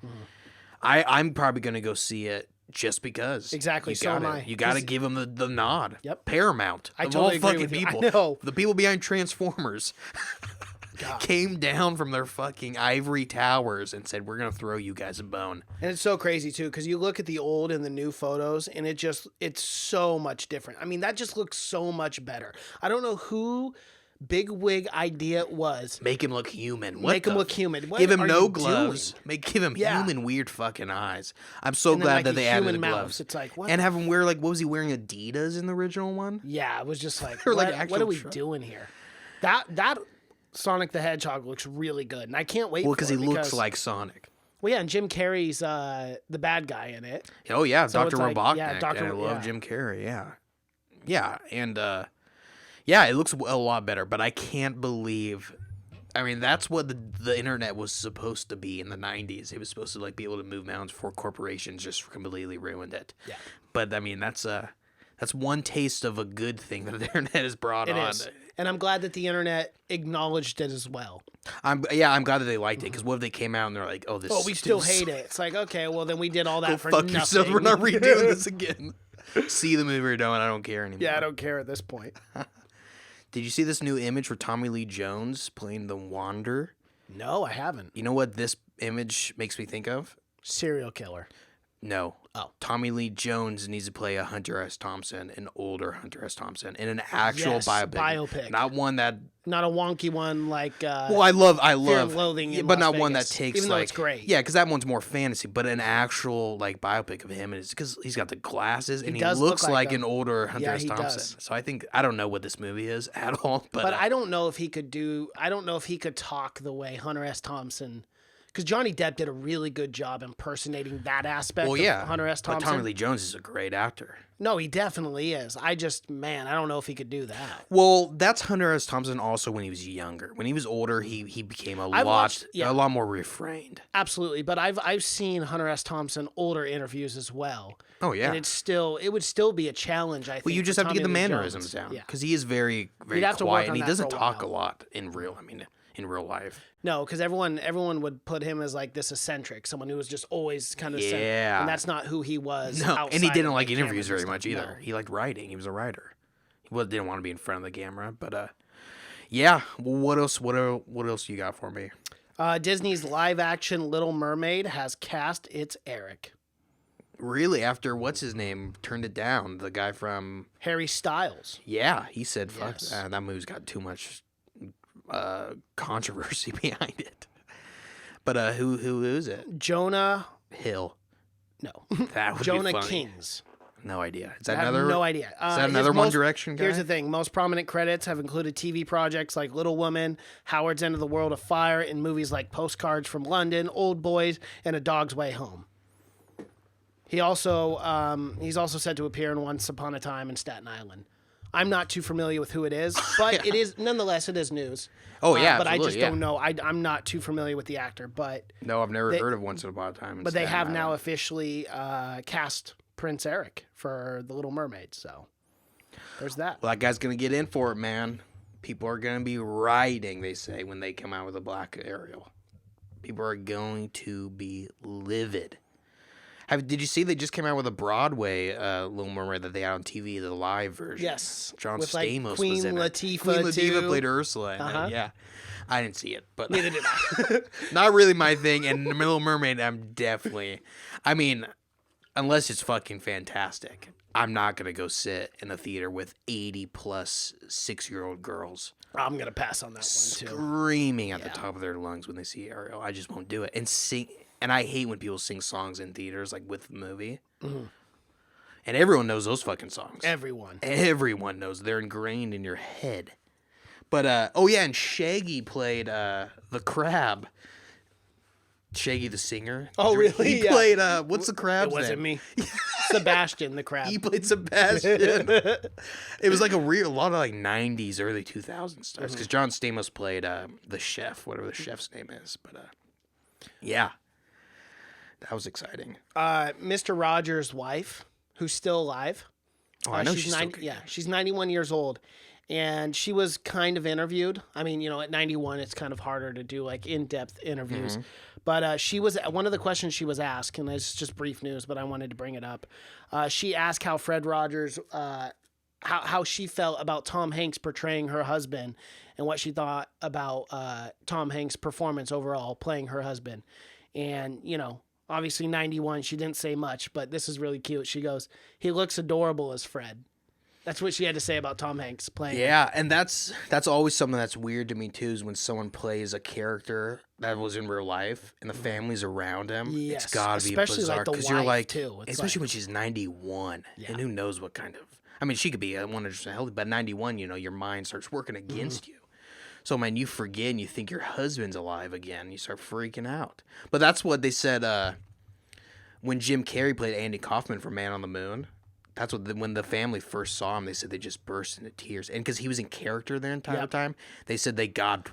I'm probably going to go see it just because. Exactly, so am I. You got to give them the nod. Yep. Paramount. I of totally all agree fucking with you. I people. know. The people behind Transformers came down from their fucking ivory towers and said, we're going to throw you guys a bone. And it's so crazy, too, because you look at the old and the new photos, and it's so much different. I mean, that just looks so much better. I don't know who big wig idea it was. Make him look human. Make him look human. What give him are no you gloves. doing? Give him Yeah. human weird fucking eyes. I'm so And then, glad like, that the they added the human mouth. gloves. It's like, what And the- have him wear, like, what was he wearing, Adidas in the original one? Yeah, it was just like, Or, like, what actual are we truck. doing here? That Sonic the Hedgehog looks really good, and I can't wait Well, for because it he looks like Sonic. Well, yeah, and Jim Carrey's the bad guy in it. Oh, yeah, So Dr. it's like- Robotnik. yeah, Dr. And I love yeah. Jim Carrey, yeah. Yeah, and, yeah, it looks a lot better, but I can't believe... I mean, that's what the internet was supposed to be in the 90s. It was supposed to, like, be able to move mountains before corporations just completely ruined it. Yeah. But, I mean, that's one taste of a good thing that the internet has brought It on. is. And I'm glad that the internet acknowledged it as well. I'm glad that they liked it, because what if they came out and they're like, oh, this Oh, we still hate it. It's like, okay, well, then we did all that Go for fuck nothing. yourselves. We're not redoing this again. See the movie or don't. I don't care anymore. Yeah, I don't care at this point. Did you see this new image for Tommy Lee Jones playing the Wander? No, I haven't. You know what this image makes me think of? Serial killer. No. Oh. Tommy Lee Jones needs to play a Hunter S. Thompson, an older Hunter S. Thompson, in an actual Yes, biopic. Not one that... Not a wonky one like. Well, I love, Fear and Loathing in but Las not one that Vegas, takes even though like, it's great. Yeah, because that one's more fantasy, but an actual like biopic of him is because he's got the glasses and he does look looks like like them. an older Hunter Yeah, S. he Thompson. does. So I don't know what this movie is at all, But I don't know if he could do. I don't know if he could talk the way Hunter S. Thompson. Because Johnny Depp did a really good job impersonating that aspect well, yeah, of Hunter S. but Thompson. Tommy Lee Jones is a great actor. No, he definitely is. I don't know if he could do that. Well, that's Hunter S. Thompson also when he was younger. When he was older, he became a lot more refrained. Absolutely, but I've seen Hunter S. Thompson older interviews as well. Oh yeah. And it would still be a challenge. I think. Well, you just for have to get the Tommy Lee mannerisms Jones. down Yeah. because he is very, very have to work quiet on and he that doesn't for a talk a while. lot in real life. No, because everyone would put him as like this eccentric, someone who was just always kind of Yeah. and that's not who he was. No, and he outside didn't of like the interviews cameras very and much stuff. either. No. He liked writing. He was a writer. He didn't want to be in front of the camera. But yeah. Well, what else? What else you got for me? Disney's live-action Little Mermaid has cast its Eric. Really? After what's his name turned it down, the guy from Harry Styles. yeah, he said fuck Yes. that movie's got too much controversy behind it. But who is it? Jonah. Hill. No. That would Jonah be funny. Kings. No idea. Is I that have another? no idea. Is that His another One most- Direction guy? Here's the thing. Most prominent credits have included TV projects like Little Women, Howard's End of the World of Fire, and movies like Postcards from London, Old Boys, and A Dog's Way Home. He's also said to appear in Once Upon a Time in Staten Island. I'm not too familiar with who it is, but it is nonetheless it is news. Oh, yeah, but I absolutely, just yeah. don't know. I'm not too familiar with the actor, but No, I've never heard of Once Upon a Time. they have now officially cast Prince Eric for The Little Mermaid. So There's that. Well, that guy's gonna get in for it, man. People are gonna be rioting, they say, when they come out with a black Ariel. People are going to be livid. Did you see they just came out with a Broadway Little Mermaid that they had on TV, the live version? Yes. John with Stamos Queen was in Latifah it. Queen Latifah too. played Ursula in it. Yeah. I didn't see it, but Neither did I. not really my thing. And Little Mermaid, I mean, unless it's fucking fantastic, I'm not going to go sit in a theater with 80 plus 6-year-old girls. I'm going to pass on that one too. Screaming at the top of their lungs when they see Ariel. I just won't do it. And I hate when people sing songs in theaters, like with the movie. Mm-hmm. And everyone knows those fucking songs. Everyone knows. They're ingrained in your head. But, and Shaggy played the crab. Shaggy the singer. Oh, really? He played, what's the crab's name? It wasn't me. Sebastian the crab. He played Sebastian. It was like a lot of like 90s, early 2000s stars. Because John Stamos played the chef, whatever the chef's name is. But, yeah. That was exciting. Mr. Rogers' wife, who's still alive. Oh, I know she's still kicking. Yeah, she's 91 years old. And she was kind of interviewed. I mean, at 91, it's kind of harder to do like in-depth interviews. Mm-hmm. But she was one of the questions she was asked, and it's just brief news, but I wanted to bring it up. She asked how Fred Rogers, how she felt about Tom Hanks portraying her husband, and what she thought about Tom Hanks' performance overall playing her husband. And obviously 91, she didn't say much, but this is really cute. She goes, "He looks adorable as Fred." That's what she had to say about Tom Hanks playing. Yeah, and that's always something that's weird to me too, is when someone plays a character that was in real life and the family's around him. Yes. It's gotta be especially bizarre like the because wife you're like, too. It's especially when she's 91, and who knows what kind of. I mean, she could be 100% healthy, but 91, your mind starts working against you. So man, you forget and you think your husband's alive again. You start freaking out. But that's what they said when Jim Carrey played Andy Kaufman for Man on the Moon. That's when the family first saw him, they said they just burst into tears. And because he was in character the entire time, they said they got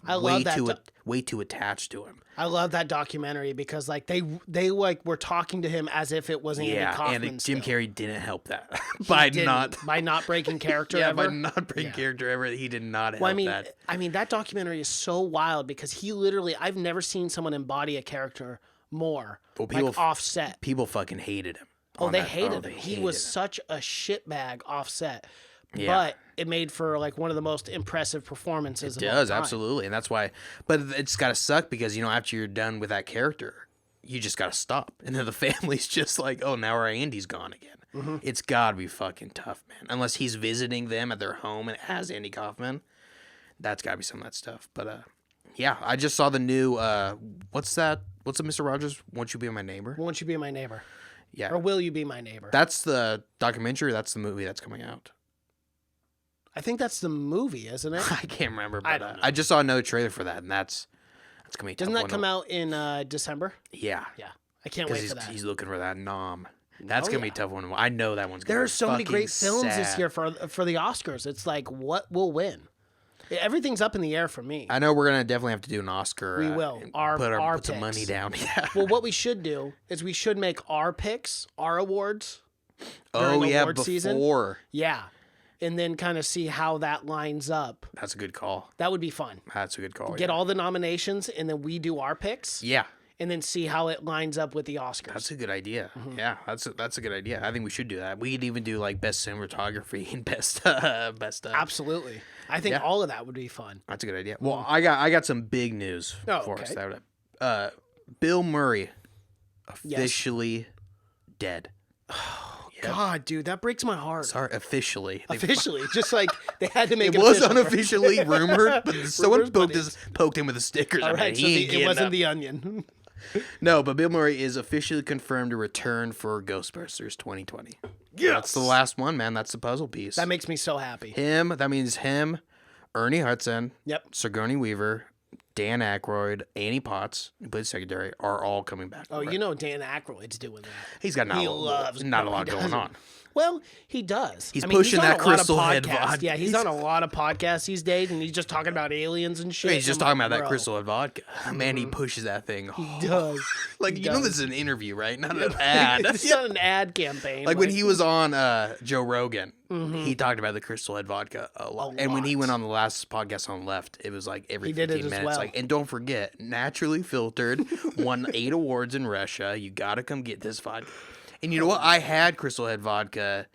way too attached to him. I love that documentary because like they like were talking to him as if it was Andy Kaufman. And Jim Carrey didn't help that by not breaking character ever. By not breaking character ever. He did not help that. I mean that documentary is so wild because he literally, I've never seen someone embody a character more. Like Offset. People fucking hated him. Oh, they hated him. He was such a shitbag Offset. Yeah. But it made for like one of the most impressive performances of all time. Absolutely. And that's why, but it's got to suck because, after you're done with that character, you just got to stop. And then the family's just like, oh, now our Andy's gone again. Mm-hmm. It's got to be fucking tough, man. Unless he's visiting them at their home and it has Andy Kaufman. That's got to be some of that stuff. But, yeah, I just saw the new, what's that? What's the Mr. Rogers? Won't You Be My Neighbor? Won't You Be My Neighbor? Yeah. Or Will You Be My Neighbor? That's the documentary. That's the movie that's coming out. I think that's the movie, isn't it? I can't remember, but I just saw another trailer for that, and that's gonna be. Doesn't that come out in December? Yeah. Yeah. I can't wait for that. He's looking for that nom. That's gonna be a tough one. I know that one's gonna. There are so many great films sad. this year for the Oscars. It's like, what will win? Everything's up in the air for me. I know we're gonna definitely have to do an Oscar. We will. Put some money down. Yeah. Well, what we should do is we should make our picks, our awards. Before. Season. Yeah. And then kind of see how that lines up. That's a good call. That would be fun. That's a good call. Get all the nominations, and then we do our picks. Yeah. And then see how it lines up with the Oscars. That's a good idea. Mm-hmm. Yeah, that's a good idea. I think we should do that. We could even do like best cinematography and best. Absolutely. I think all of that would be fun. That's a good idea. Well, I got some big news for us. Bill Murray officially dead. God, dude, that breaks my heart. Sorry, officially. Just like they had to make it. It was unofficially rumored, but someone poked him with a sticker. All right, so it wasn't The Onion. No, but Bill Murray is officially confirmed to return for Ghostbusters 2020. Yes! That's the last one, man. That's the puzzle piece. That makes me so happy. That means him, Ernie Hudson, Sigourney Weaver, Dan Aykroyd, Annie Potts, who played secretary, are all coming back. Oh, Dan Aykroyd's doing that. He's got not a lot going on. Well, he does. He's he's pushing on that a lot of Crystal Head podcasts. vodka. Yeah, he's on a lot of podcasts these days, and he's just talking about aliens and shit. He's just I'm talking like, about that bro, Crystal Head vodka. Man, he pushes that thing. He does. Like, He you know does. this is an interview, right? Not an ad. It's not an ad campaign. Like when he was on Joe Rogan, he talked about the Crystal Head vodka a lot. And when he went on the last podcast on Left, it was like every He did 15 it as minutes. well. Like, and don't forget, naturally filtered, won 8 awards in Russia. You gotta come get this vodka. And you know what? I had Crystal Head vodka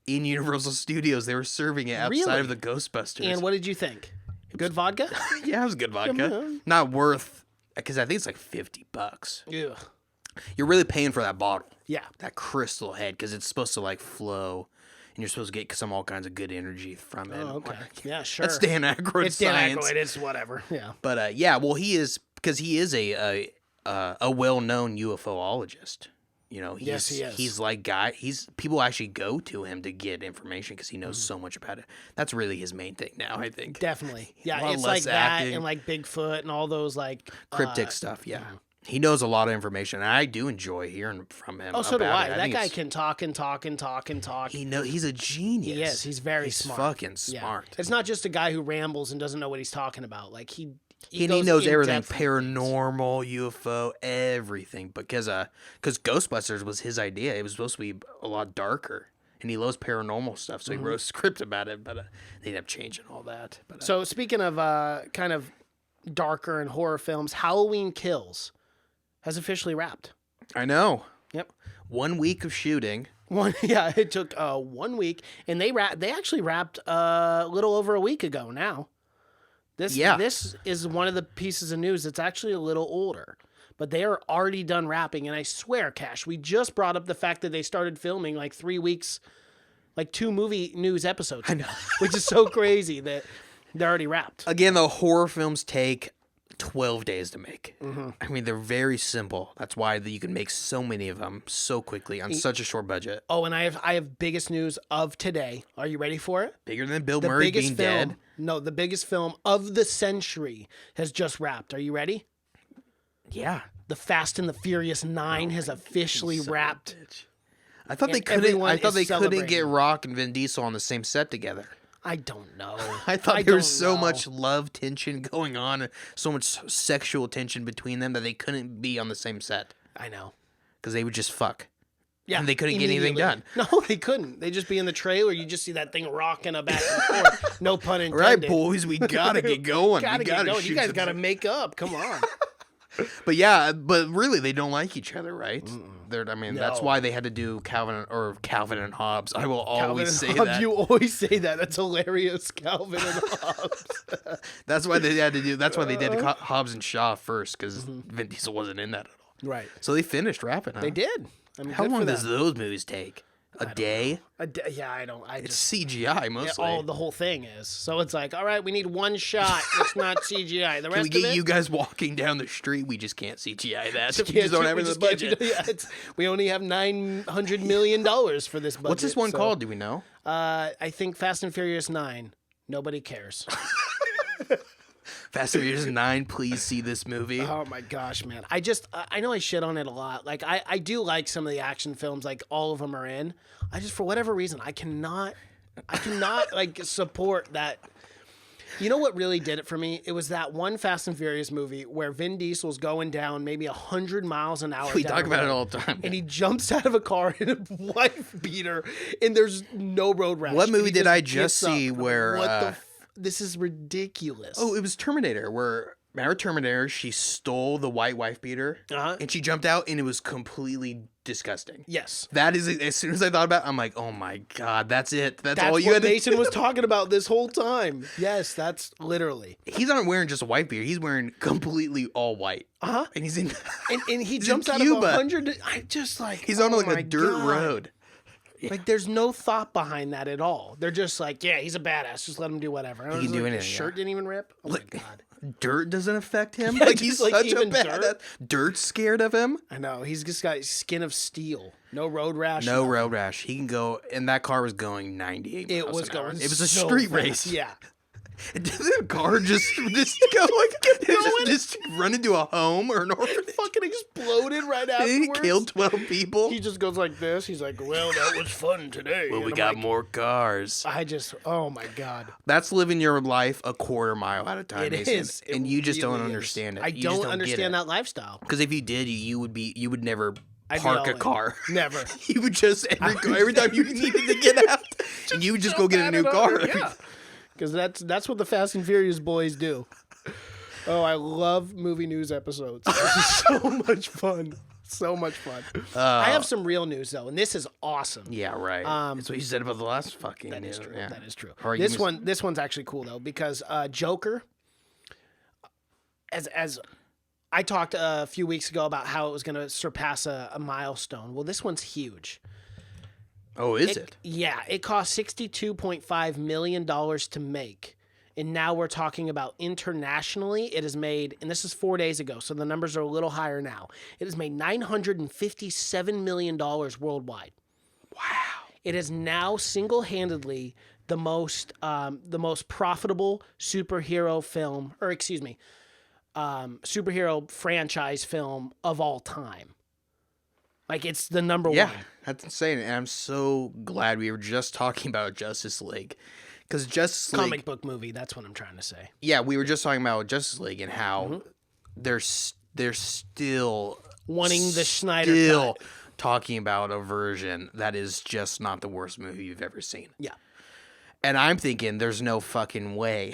in Universal Studios. They were serving it outside Really? of the Ghostbusters. And what did you think? Good vodka? Yeah, it was good vodka. Not worth, because I think it's like $50. Ugh. You're really paying for that bottle. Yeah. That Crystal Head, because it's supposed to like flow, and you're supposed to get all kinds of good energy from it. Oh, okay. Yeah, sure. That's Dan Aykroyd It's Dan science. Aykroyd. It's whatever. Yeah. But yeah, well, he is, because he is a well-known UFOologist. You know, Yes, he is. He's like people actually go to him to get information because he knows so much about it. That's really his main thing now, I think. Definitely. A Yeah, lot it's less like that acting. and like Bigfoot and all those like Cryptic stuff, yeah. He knows a lot of information, and I do enjoy hearing from him. Oh, so do about I. it. That think guy it's- can talk and talk and talk and talk. He's a genius. He is. He's very He's smart. fucking Yeah. smart. It's not just a guy who rambles and doesn't know what he's talking about. Like he He goes knows in everything, depth with things. paranormal, UFO, everything. Because Ghostbusters was his idea. It was supposed to be a lot darker, and he loves paranormal stuff, so he wrote a script about it. But they ended up changing all that. But So speaking of kind of darker and horror films, Halloween Kills has officially wrapped. I know. Yep. 1 week of shooting. It took 1 week, and they actually wrapped a little over a week ago now. This is one of the pieces of news that's actually a little older, but they are already done wrapping. And I swear, Cash, we just brought up the fact that they started filming like 3 weeks, like 2 movie news episodes. I know, which is so crazy that they're already wrapped. Again, the horror films take 12 days to make. I mean, they're very simple. That's why you can make so many of them so quickly on such a short budget. Oh, and I have biggest news of today. Are you ready for it? Bigger than Bill Murray being dead. No, the biggest film of the century has just wrapped. Are you ready? Yeah. The Fast and the Furious 9 has officially wrapped. I thought And they couldn't. everyone I thought is they couldn't get celebrating. Rock and Vin Diesel on the same set together. I don't know. I thought there was don't so know. much love tension going on, and so much sexual tension between them that they couldn't be on the same set I know. because they would just fuck. Yeah, And they couldn't get anything immediately. done. No, they couldn't. They just be in the trailer. You just see that thing rocking a back and forth. No pun intended. All right, boys, we gotta get going. Gotta we get gotta going. shoot You guys some- got to make up. Come on. But yeah, but really, they don't like each other, right? I mean, that's No. why they had to do Calvin and Hobbes. I will always say Hobbes, that. You always say that. That's hilarious, Calvin and Hobbes. That's why they had to do. That's why they did Hobbs and Shaw first, because Vin Diesel wasn't in that at all. Right. So they finished rapping. Huh? They did. I mean, How good for long does them. those movies take? A day? Yeah, I don't. I It's just. CGI Yeah, mostly. the whole thing is. So it's like, all right, we need one shot. It's not CGI. The Can rest we get of it, you guys walking down the street? We just can't CGI that. We can't just don't do- have we it in the just can't budget. do- we only have $900 million for this budget. What's this one so, called? Do we know? I think Fast and Furious 9. Nobody cares. Fast and Furious 9. Please see this movie. Oh my gosh, man. I know I shit on it a lot. Like I do like some of the action films, like all of them are in. I just, for whatever reason, I cannot like support that. You know what really did it for me? It was that one Fast and Furious movie where Vin Diesel's going down maybe 100 miles an hour. We down talk a about it road, all the time. And he jumps out of a car in a wife beater, and there's no road rash. What and movie he did I gets just up. see I'm like, where, what the this is ridiculous. Oh, it was Terminator, where remember Terminator, she stole the white wife beater, Uh-huh. and she jumped out, and it was completely disgusting. Yes. That is, as soon as I thought about it, I'm like, oh my God, that's it. That's all That's you what had to Mason do. was talking about this whole time. Yes, that's literally. He's not wearing just a white beater. He's wearing completely all white. Uh-huh. And he's in. And he He's in jumps out of Cuba. 100. I just like. He's on oh like my a dirt God. road. Like there's no thought behind that at all. They're just like, yeah, he's a badass. Just let him do whatever. And I He was can do like, anything, His yeah. shirt didn't even rip. Oh Like, my God. Dirt doesn't affect him. Yeah, like just he's like such a even badass. dirt. Dirt's scared of him. I know. He's just got skin of steel. No road rash. No nothing. road rash. He can go, and that car was going 98 It miles was an hour. going. It was a so street fast. race. Yeah. Did the car just go like just run into a home or an orphanage? Fucking exploded right afterwards. He killed 12 people. He just goes like this. He's like, well, that was fun today. Well, And we I'm got like, more cars. oh my God. That's living your life a quarter mile at a time. It Mason. is. And It you just really don't is. understand it. I You just don't understand get it. that lifestyle. Because if you did, you would never I'd be park all a in. car. Never. You would just every time you needed to get out, and you would just go get a new car. Yeah. Because that's what the Fast and Furious boys do. Oh, I love movie news episodes. This is so much fun. So much fun. I have some real news though, and this is awesome. Yeah, right. That's what you said about the last fucking. That is true. Yeah. That is true. All right, This one's actually cool though, because Joker, as I talked a few weeks ago about how it was going to surpass a milestone. Well, this one's huge. Oh, is it? Yeah, it cost $62.5 million to make. And now we're talking about internationally. It has made, and this is 4 days ago, so the numbers are a little higher now. It has made $957 million worldwide. Wow. It is now single-handedly the most profitable superhero film, or excuse me, superhero franchise film of all time. Like, it's the number Yeah, one. that's insane. And I'm so glad we were just talking about Justice League. Because Justice League... Comic book movie, that's what I'm trying to say. Yeah, we were just talking about Justice League and how they're still... Wanting the Snyder cut. talking about a version that is just not the worst movie you've ever seen. Yeah. And I'm thinking there's no fucking way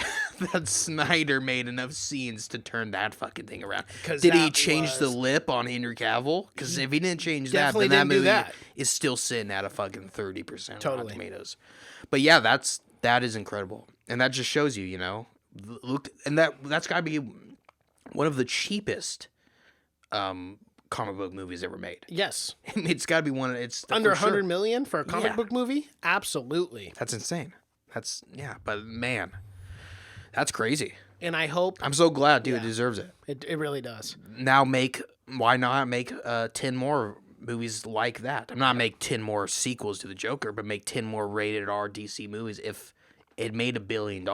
that Snyder made enough scenes to turn that fucking thing around. 'Cause Did he that change the was- lip on Henry Cavill? Because if he didn't change that, definitely then that didn't do movie that. is still sitting at a fucking 30% on Totally. Rotten Tomatoes. But yeah, that is incredible. And that just shows you, look, and that's got to be one of the cheapest comic book movies ever made. Yes. It's got to be one. It's Under for sure. $100 million for a comic Yeah. book movie? Absolutely. That's insane. But man, that's crazy. And I hope I'm so glad, dude. Yeah. It deserves it. it really does. Now why not make 10 more movies like that? I'm not make 10 more sequels to the Joker, but make 10 more rated R DC movies. If it made $1 billion,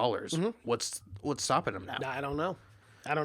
what's stopping them now? I don't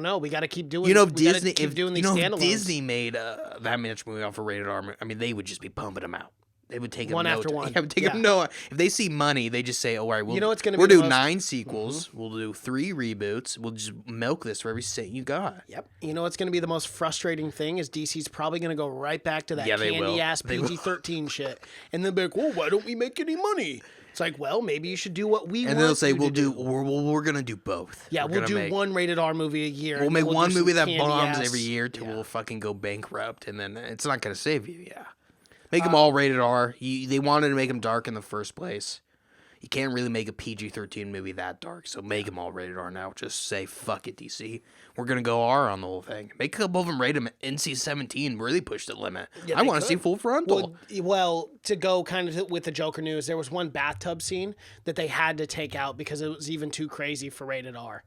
know. We got to keep doing. If we gotta Disney, keep doing these if standalones. Disney made that much movie off of rated R, I mean, they would just be pumping them out. They would take One them after one. Yeah, would take them no. If they see money, they just say, "Oh, all right, You know what's gonna we'll be the do most- 9 sequels. We'll do 3 reboots. We'll just milk this for every cent you got." Yep. You know what's going to be the most frustrating thing is DC's probably going to go right back to that Yeah, they will. candy ass They will. PG-13 shit, and they'll be like, "Well, why don't we make any money?" It's like, well, maybe you should do what we. And want they'll say, you to "We're gonna do both." Yeah, We're we'll gonna do make- one rated R movie a year. We'll and make do one some movie that candy bombs ass- every year till Yeah. we'll fucking go bankrupt, and then it's not gonna save you. Yeah, make them all rated R. They wanted to make them dark in the first place. You can't really make a PG-13 movie that dark, so make them all rated R now. Just say fuck it, DC. We're gonna go R on the whole thing. Make a couple of them rate them NC-17. Really push the limit. Yeah, I they want to see could. full frontal. Well, to go kind of with the Joker news, there was one bathtub scene that they had to take out because it was even too crazy for rated R.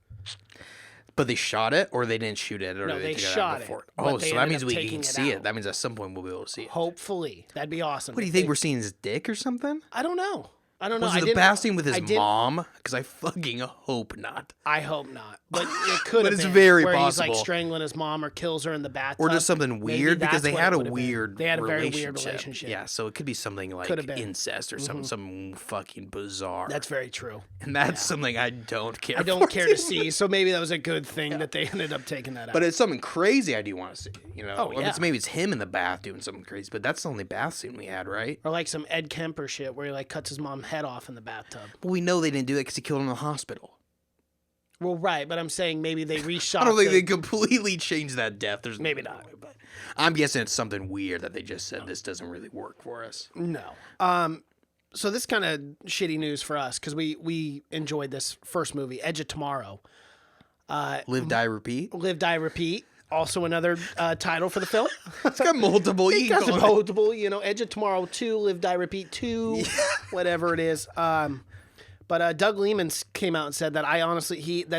But they shot it, or they didn't shoot it, or No, they they took it out shot it, before. but Oh, they so that ended means up we taking can it see out. it. That means at some point we'll be able to see it. Hopefully, that'd be awesome. What do you If think? they- We're seeing his dick or something? I don't know. Was Was it the bath scene with his mom? Because I fucking hope not. I hope not, but it could. But have it's been, very where He's possible. like strangling his mom or kills her in the bathtub, Or just something Maybe weird, because that's they what had it a would have been. weird They had a very relationship. weird relationship. Yeah, so it could be something like Could have been. incest or something fucking bizarre. That's very true. and that's something I don't care I don't for. care to see, so maybe that was a good thing that they ended up taking that out. But it's something crazy I do want to see. Oh, Or yeah. maybe it's him in the bath doing something crazy, but that's the only bath scene we had, right? or like some Ed Kemper shit where he like cuts his mom's head off in the bathtub. But we know they didn't do that because he killed him in the hospital. Well, right, but I'm saying maybe they reshot. I don't think the- they completely changed that death. There's Maybe no not. way, but I'm guessing it's something weird that they just said this doesn't really work for us. No. So this kind of shitty news for us because we enjoyed this first movie, Edge of Tomorrow. Live, die, repeat. Live, Die, Repeat. Also another title for the film. It's got multiple. It You can does call it- multiple, Edge of Tomorrow 2, Live, Die, Repeat 2, whatever it is. But Doug Liman came out and said that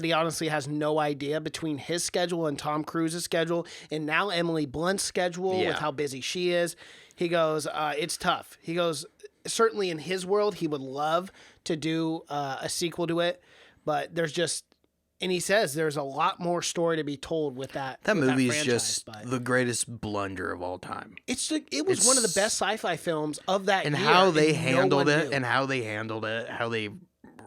he honestly has no idea between his schedule and Tom Cruise's schedule, and now Emily Blunt's schedule with Yeah. how busy she is. He goes, it's tough. He goes, certainly in his world, he would love to do a sequel to it, But there's just, and he says there's a lot more story to be told with that. That with movie is franchise, just but the greatest blunder of all time. it was one of the best sci-fi films of that And year. how they and handled no one it, knew. and how they handled it, how they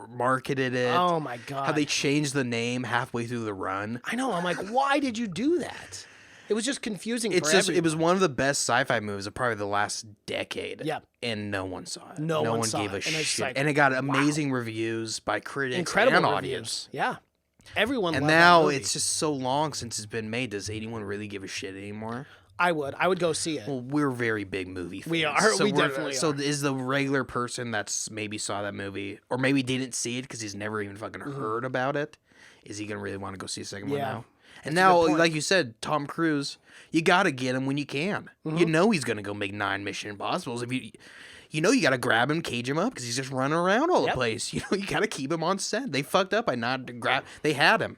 marketed it. Oh my God. How they changed the name halfway through the run. I know. I'm like, why did you do that? It was just confusing It's for just it was everyone. one of the best sci-fi movies of probably the last decade. Yep. And no one saw it. No one saw gave it. a And it's shit. like, And it got amazing reviews by critics Incredible and reviews. audience. Yeah. Everyone And loved that now movie. it's just so long since it's been made. Does anyone really give a shit anymore? I would go see it. Well, we're very big movie fans. We are. We we're- definitely So are. is the regular person that's maybe saw that movie or maybe didn't see it because he's never even fucking heard about it, is he gonna really want to go see a second one Yeah. now? And That's a now, good point. like you said, Tom Cruise, you gotta get him when you can. You know he's gonna go make 9 Mission Impossibles. If you know you gotta grab him, cage him up because he's just running around all the Yep. place. You know you gotta keep him on set. They fucked up by not grab. They had him.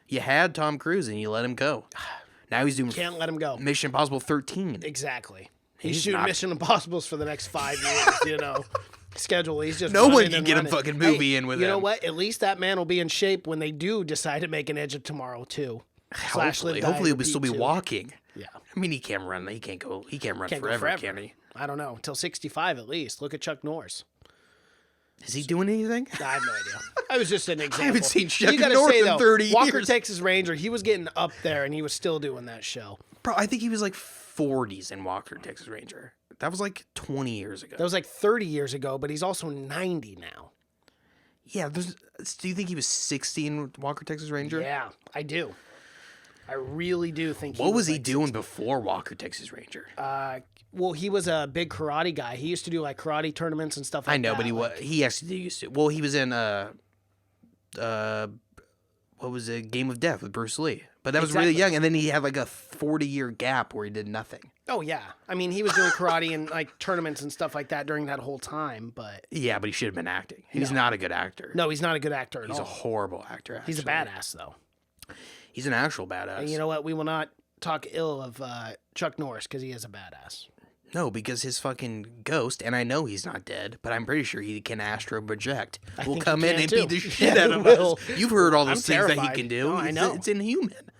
You had Tom Cruise and you let him go. Now he's doing Can't let him go. Mission Impossible 13. Exactly. He's He's shooting not- Mission Impossibles for the next 5 years, you know. Schedule. He's just No one running can and get a running. fucking movie in with You know him. what? At least that man will be in shape when they do decide to make an Edge of Tomorrow 2. Hopefully he'll still be walking. Yeah. I mean, he can't run. He can't go. He can't run Can't go forever, forever. can he? I don't know. Till 65 at least. Look at Chuck Norris. Is he doing anything? I have no idea. I was just an example. haven't seen Chuck You gotta Norris say, in though, 30 Walker, years. Texas Ranger, he was getting up there and he was still doing that show. Bro, I think he was like 40s in Walker, Texas Ranger. That was like 20 years ago. That was like 30 years ago, but he's also 90 now. Yeah. Do you think he was 60 in Walker, Texas Ranger? Yeah, I do. I really do think What was he like doing before Walker, Texas Ranger? Well, he was a big karate guy. He used to do like karate tournaments and stuff like that. I know, but he actually used to. Well, he was in what was it? Game of Death with Bruce Lee. But that was really Exactly. young, and then he had like a 40-year gap where he did nothing. Oh, yeah. I mean, he was doing karate and like tournaments and stuff like that during that whole time, but Yeah, but he should have been acting. He's not a good actor. no, he's not a good actor at He's all. a horrible actor. Actually. He's a badass, though. He's an actual badass. And you know what? We will not talk ill of Chuck Norris because he is a badass. No, because his fucking ghost, and I know he's not dead, but I'm pretty sure he can astro project. Will think come he in can and too. beat the shit Yeah, out he of will. us. You've heard all those I'm things that he terrified. can do. No, I know. It's inhuman.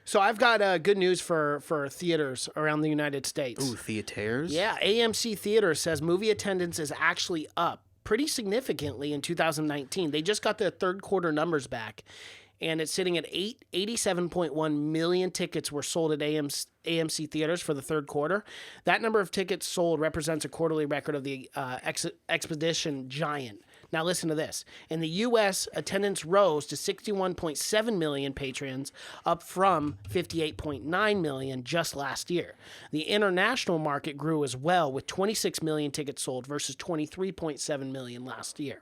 So I've got good news for theaters around the United States. Ooh, theaters? Yeah, AMC Theaters says movie attendance is actually up pretty significantly in 2019. They just got the third quarter numbers back, and it's sitting at 87.1 million tickets were sold at AMC Theaters for the third quarter. That number of tickets sold represents a quarterly record of the Expedition Giant. Now listen to this. In the U.S., attendance rose to 61.7 million patrons, up from 58.9 million just last year. The international market grew as well, with 26 million tickets sold versus 23.7 million last year.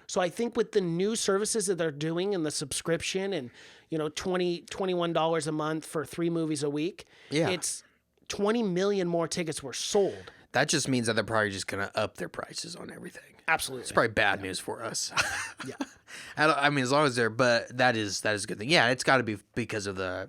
So I think with the new services that they're doing and the subscription and, you know, $21 a month for 3 movies a week, Yeah. it's 20 million more tickets were sold. That just means that they're probably just going to up their prices on everything. Absolutely. It's probably bad news for us. Yeah. I mean, as long as they're, but that is a good thing. Yeah, it's got to be because of the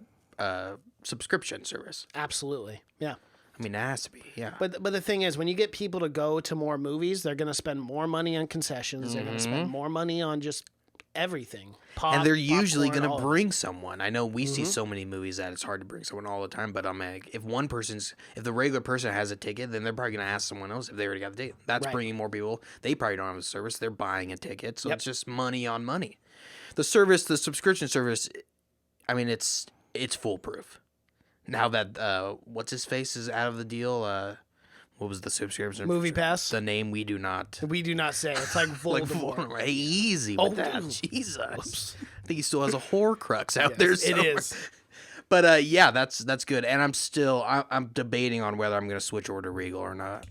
subscription service. Absolutely. Yeah. I mean, it has to be. Yeah. But the thing is, when you get people to go to more movies, they're going to spend more money on concessions. They're going to spend more money on just everything. And they're usually popcorn, going all to of it. bring someone. I know we see so many movies that it's hard to bring someone all the time, but I'm like, if the regular person has a ticket, then they're probably going to ask someone else if they already got the ticket. That's Right. bringing more people. They probably don't have a service. They're buying a ticket. So Yep. it's just money on money. The subscription service, I mean, it's foolproof. Now that, what's his face is out of the deal, what was the subscription? Movie Pass? The name we do not. We do not say. It's like Like, Voldemort. hey, easy with Oh, that. dude. Jesus. I think he still has a Horcrux out there It somewhere. is. But yeah, that's good. And I'm debating on whether I'm going to switch over to Regal or not.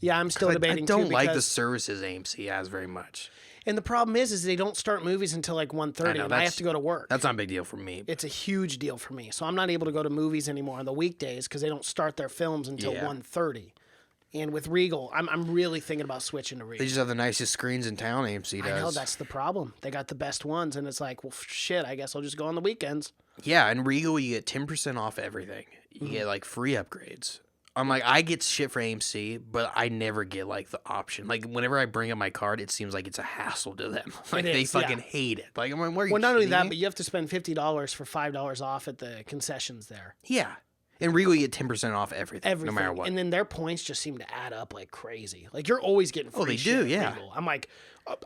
Yeah, I'm still debating I don't too. like the because- services AMC has very much. And the problem is they don't start movies until like 1:30, and I that's- have to go to work. That's not a big deal for me. It's a huge deal for me. So I'm not able to go to movies anymore on the weekdays because they don't start their films until Yeah. 1:30. And with Regal, I'm really thinking about switching to Regal. They just have the nicest screens in town, AMC does. I know that's the problem. They got the best ones, and it's like, well, shit. I guess I'll just go on the weekends. Yeah, and Regal, you get 10% off everything. You Mm-hmm. get like free upgrades. I'm like, I get shit for AMC, but I never get like the option. Like whenever I bring up my card, it seems like it's a hassle to them. Like they fucking hate it. Like I'm like, where are you Well, not only that, me? but you have to spend $50 for $5 off at the concessions there. Yeah. And Regal, you get 10% off everything, no matter what. And then their points just seem to add up like crazy. Like you're always getting free shit at Regal. I'm like,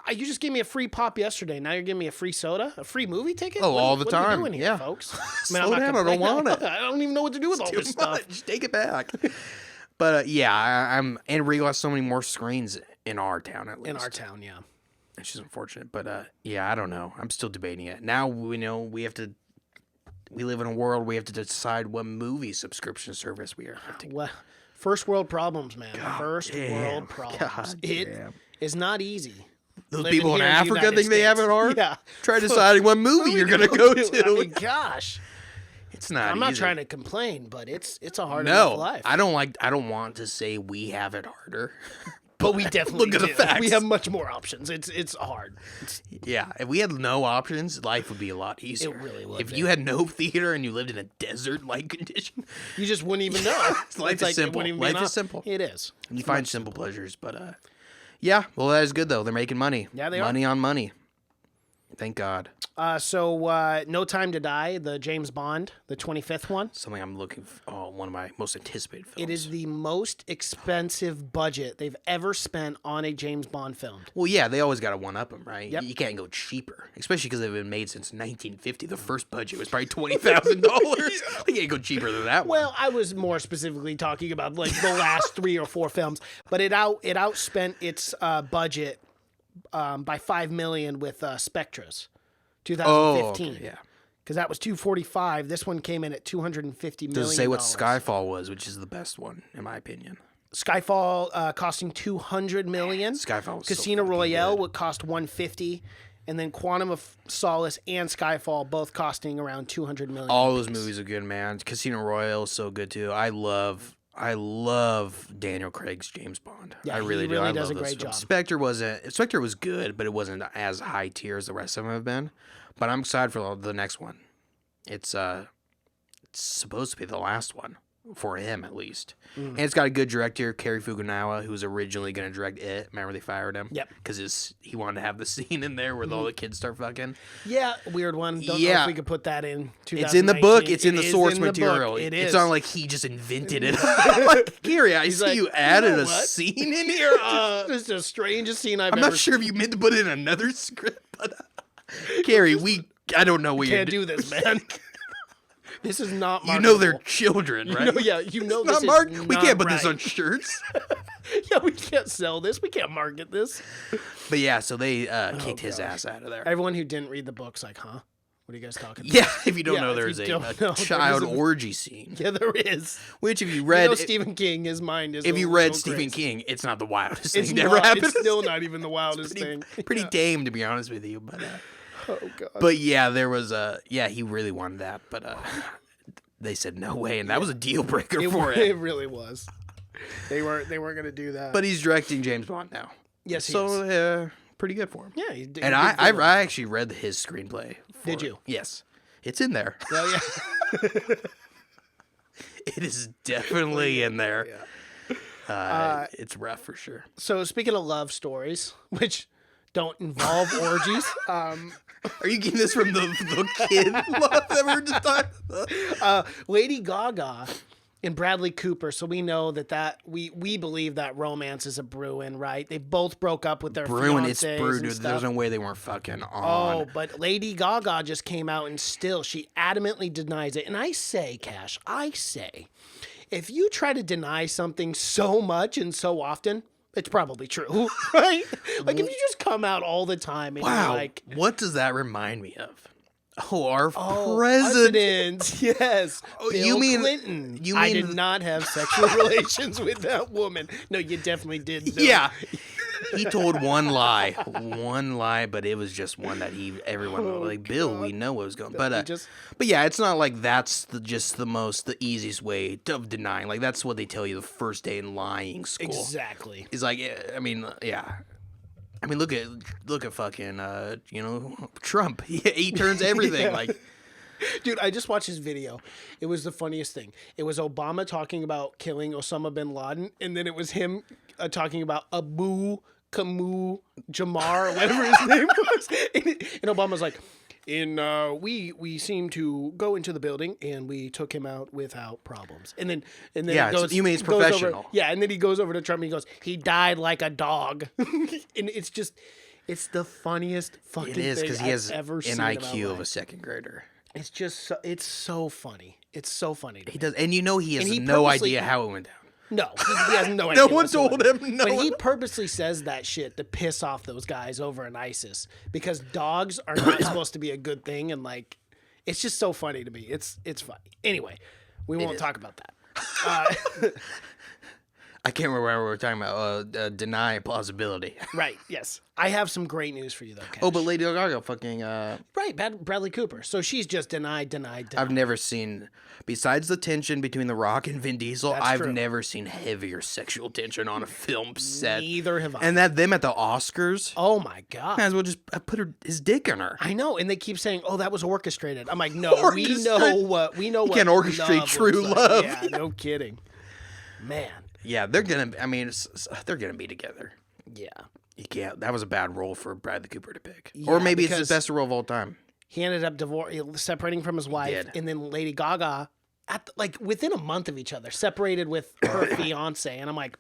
you just gave me a free pop yesterday. Now you're giving me a free soda, a free movie ticket. Oh, all the time. What are we doing here, folks? Slow down. I don't want it. I don't even know what to do with all this stuff. Just take it back. But I'm and Regal has so many more screens in our town at least. In our town, yeah. It's just unfortunate, but yeah, I don't know. I'm still debating it. Now we know we live in a world where we have to decide what movie subscription service we are. Well, first world problems, man. First world problems. It is not easy. Those people in Africa think they have it hard. Yeah. Try deciding what movie you're gonna go to. I mean, gosh. It's not. I'm not easy. trying to complain, but it's a hard enough life. I don't want to say we have it harder. But we definitely look at the facts. We have much more options. It's hard. Yeah, if we had no options, life would be a lot easier. It really would. If you had no theater and you lived in a desert-like condition, you just wouldn't even know. Life is simple. Life is simple. It is. You find simple pleasures, but yeah. Well, that is good though. They're making money. Yeah, they money on money. Thank God. So No Time to Die, the James Bond, the 25th one. Something I'm looking for. Oh, one of my most anticipated films. It is the most expensive budget they've ever spent on a James Bond film. Well, yeah, they always got to one-up them, right? Yep. You can't go cheaper, especially because they've been made since 1950. The first budget was probably $20,000. You can't go cheaper than that one. Well, I was more specifically talking about like the last 3 or 4 films, but it outspent its budget by $5 million with Spectre's 2015. Oh, okay, yeah. Because that was $245. This one came in at $250 million. Does it say what Skyfall was, which is the best one, in my opinion? Skyfall costing $200 million. Skyfall was Casino so Royale good. would cost $150, and then Quantum of Solace and Skyfall both costing around $200 million. All those movies are good, man. Casino Royale is so good too. I love Daniel Craig's James Bond. Yeah, I really he do. really I does love a those great films. job. Spectre was good, but it wasn't as high tier as the rest of them have been. But I'm excited for the next one. It's supposed to be the last one for him, at least. And it's got a good director, Cary Fukunaga, who was originally going to direct it. Remember they fired him? Yep. Because he wanted to have the scene in there where all the kids start fucking. Yeah, weird one. Don't know if we could put that in 2019. It's in the book. It's in the It source is in the material. book. It is. It's not like he just invented it. Like, Gary, I see like, you added "You know a what? scene in here. This is the strangest scene I've I'm ever not sure if you meant to put it in another script, but Gary, I don't know what you're can't do this, man. This is not You marketable. know they're children, right? You know It's this not is we not can't put this right. on shirts. Yeah, we can't sell this. We can't market this. But yeah, so they kicked his ass out of there. Everyone who didn't read the book's like, huh? What are you guys talking about? Yeah, if you don't Yeah, know, if there's you a don't know, there child is a- orgy scene. Yeah, there is. Which, if you You read, know Stephen King, his mind is if a you read little Stephen crazy. King, it's not the wildest It's thing that ever not- happened. It's still not even the wildest thing. Pretty tame, to be honest with you. But Oh, God. but yeah, there was he really wanted that, but they said no way, and that was a deal breaker for It him. really was. They weren't going to do that. But he's directing James Bond now. yes, he is. So pretty good for him. Yeah, he did. And he did good work. I actually read his screenplay. Did you? Yes, it's in there. Well, yeah. It is definitely in there. It's rough for sure. So speaking of love stories, which don't involve orgies, Are you getting this from the kid love that we were just talking about? Lady Gaga and Bradley Cooper. So we know that we believe that romance is a brewing, right? They both broke up with their Brewing, it's fiancés brewed. and There's stuff. no way they weren't fucking on. Oh, but Lady Gaga just came out and still she adamantly denies it. And I say, Cash, if you try to deny something so much and so often, it's probably true, right? Like if you just come out all the time and Wow. you're like, What does that remind me of? Oh, our president. president, yes. Oh, Bill you mean- Clinton? you I mean- did not have sexual relations with that woman. No, you definitely did. Bill. Yeah. He told one lie, but it was just one that everyone was like, Bill, we know what was going. But but yeah, it's not like that's the easiest way of denying. Like that's what they tell you the first day in lying school. Exactly. It's like, I mean, yeah. I mean, look at fucking, Trump. He turns everything. Like, Dude, I just watched his video. It was the funniest thing. It was Obama talking about killing Osama bin Laden, and then it was him talking about Abu Kamu Jamar, or whatever his name was. And Obama's like, we seem to go into the building and we took him out without problems. And then Yeah, it goes, you mean it's he goes over- professional. yeah, and then he goes over to Trump and he goes, he died like a dog. And it's just, it's the funniest fucking It is thing because he I've has ever an seen in my IQ of life. a second grader. It's just it's so funny. It's so funny. To He me. does, and you know he has he no purposely- idea how it went down. No, he has no idea. No one told whatsoever. him, no but he one- purposely says that shit to piss off those guys over in ISIS because dogs are not supposed to be a good thing, and like, it's just so funny to me. It's funny. Anyway, we won't talk about that. I can't remember what we were talking about. Deny plausibility. Right? Yes, I have some great news for you though. Cash. Oh, but Lady Gaga fucking. right, Bradley Cooper. So she's just denied. I've never seen, besides the tension between The Rock and Vin Diesel, That's I've true. never seen heavier sexual tension on a film set. Neither have I. And that them at the Oscars, Oh my god. might as well just put his dick in her. I know, and they keep saying, "Oh, that was orchestrated." I'm like, "No, we know what we know. You what can't orchestrate love true looks like. love. Yeah, no kidding, man. Yeah, they're gonna. I mean, they're gonna be together. Yeah, You can't. That was a bad role for Bradley Cooper to pick, Yeah, or maybe it's because- his best role of all time. he ended up separating from his wife, did. and then Lady Gaga, like within a month of each other, separated with her fiance, and I'm like,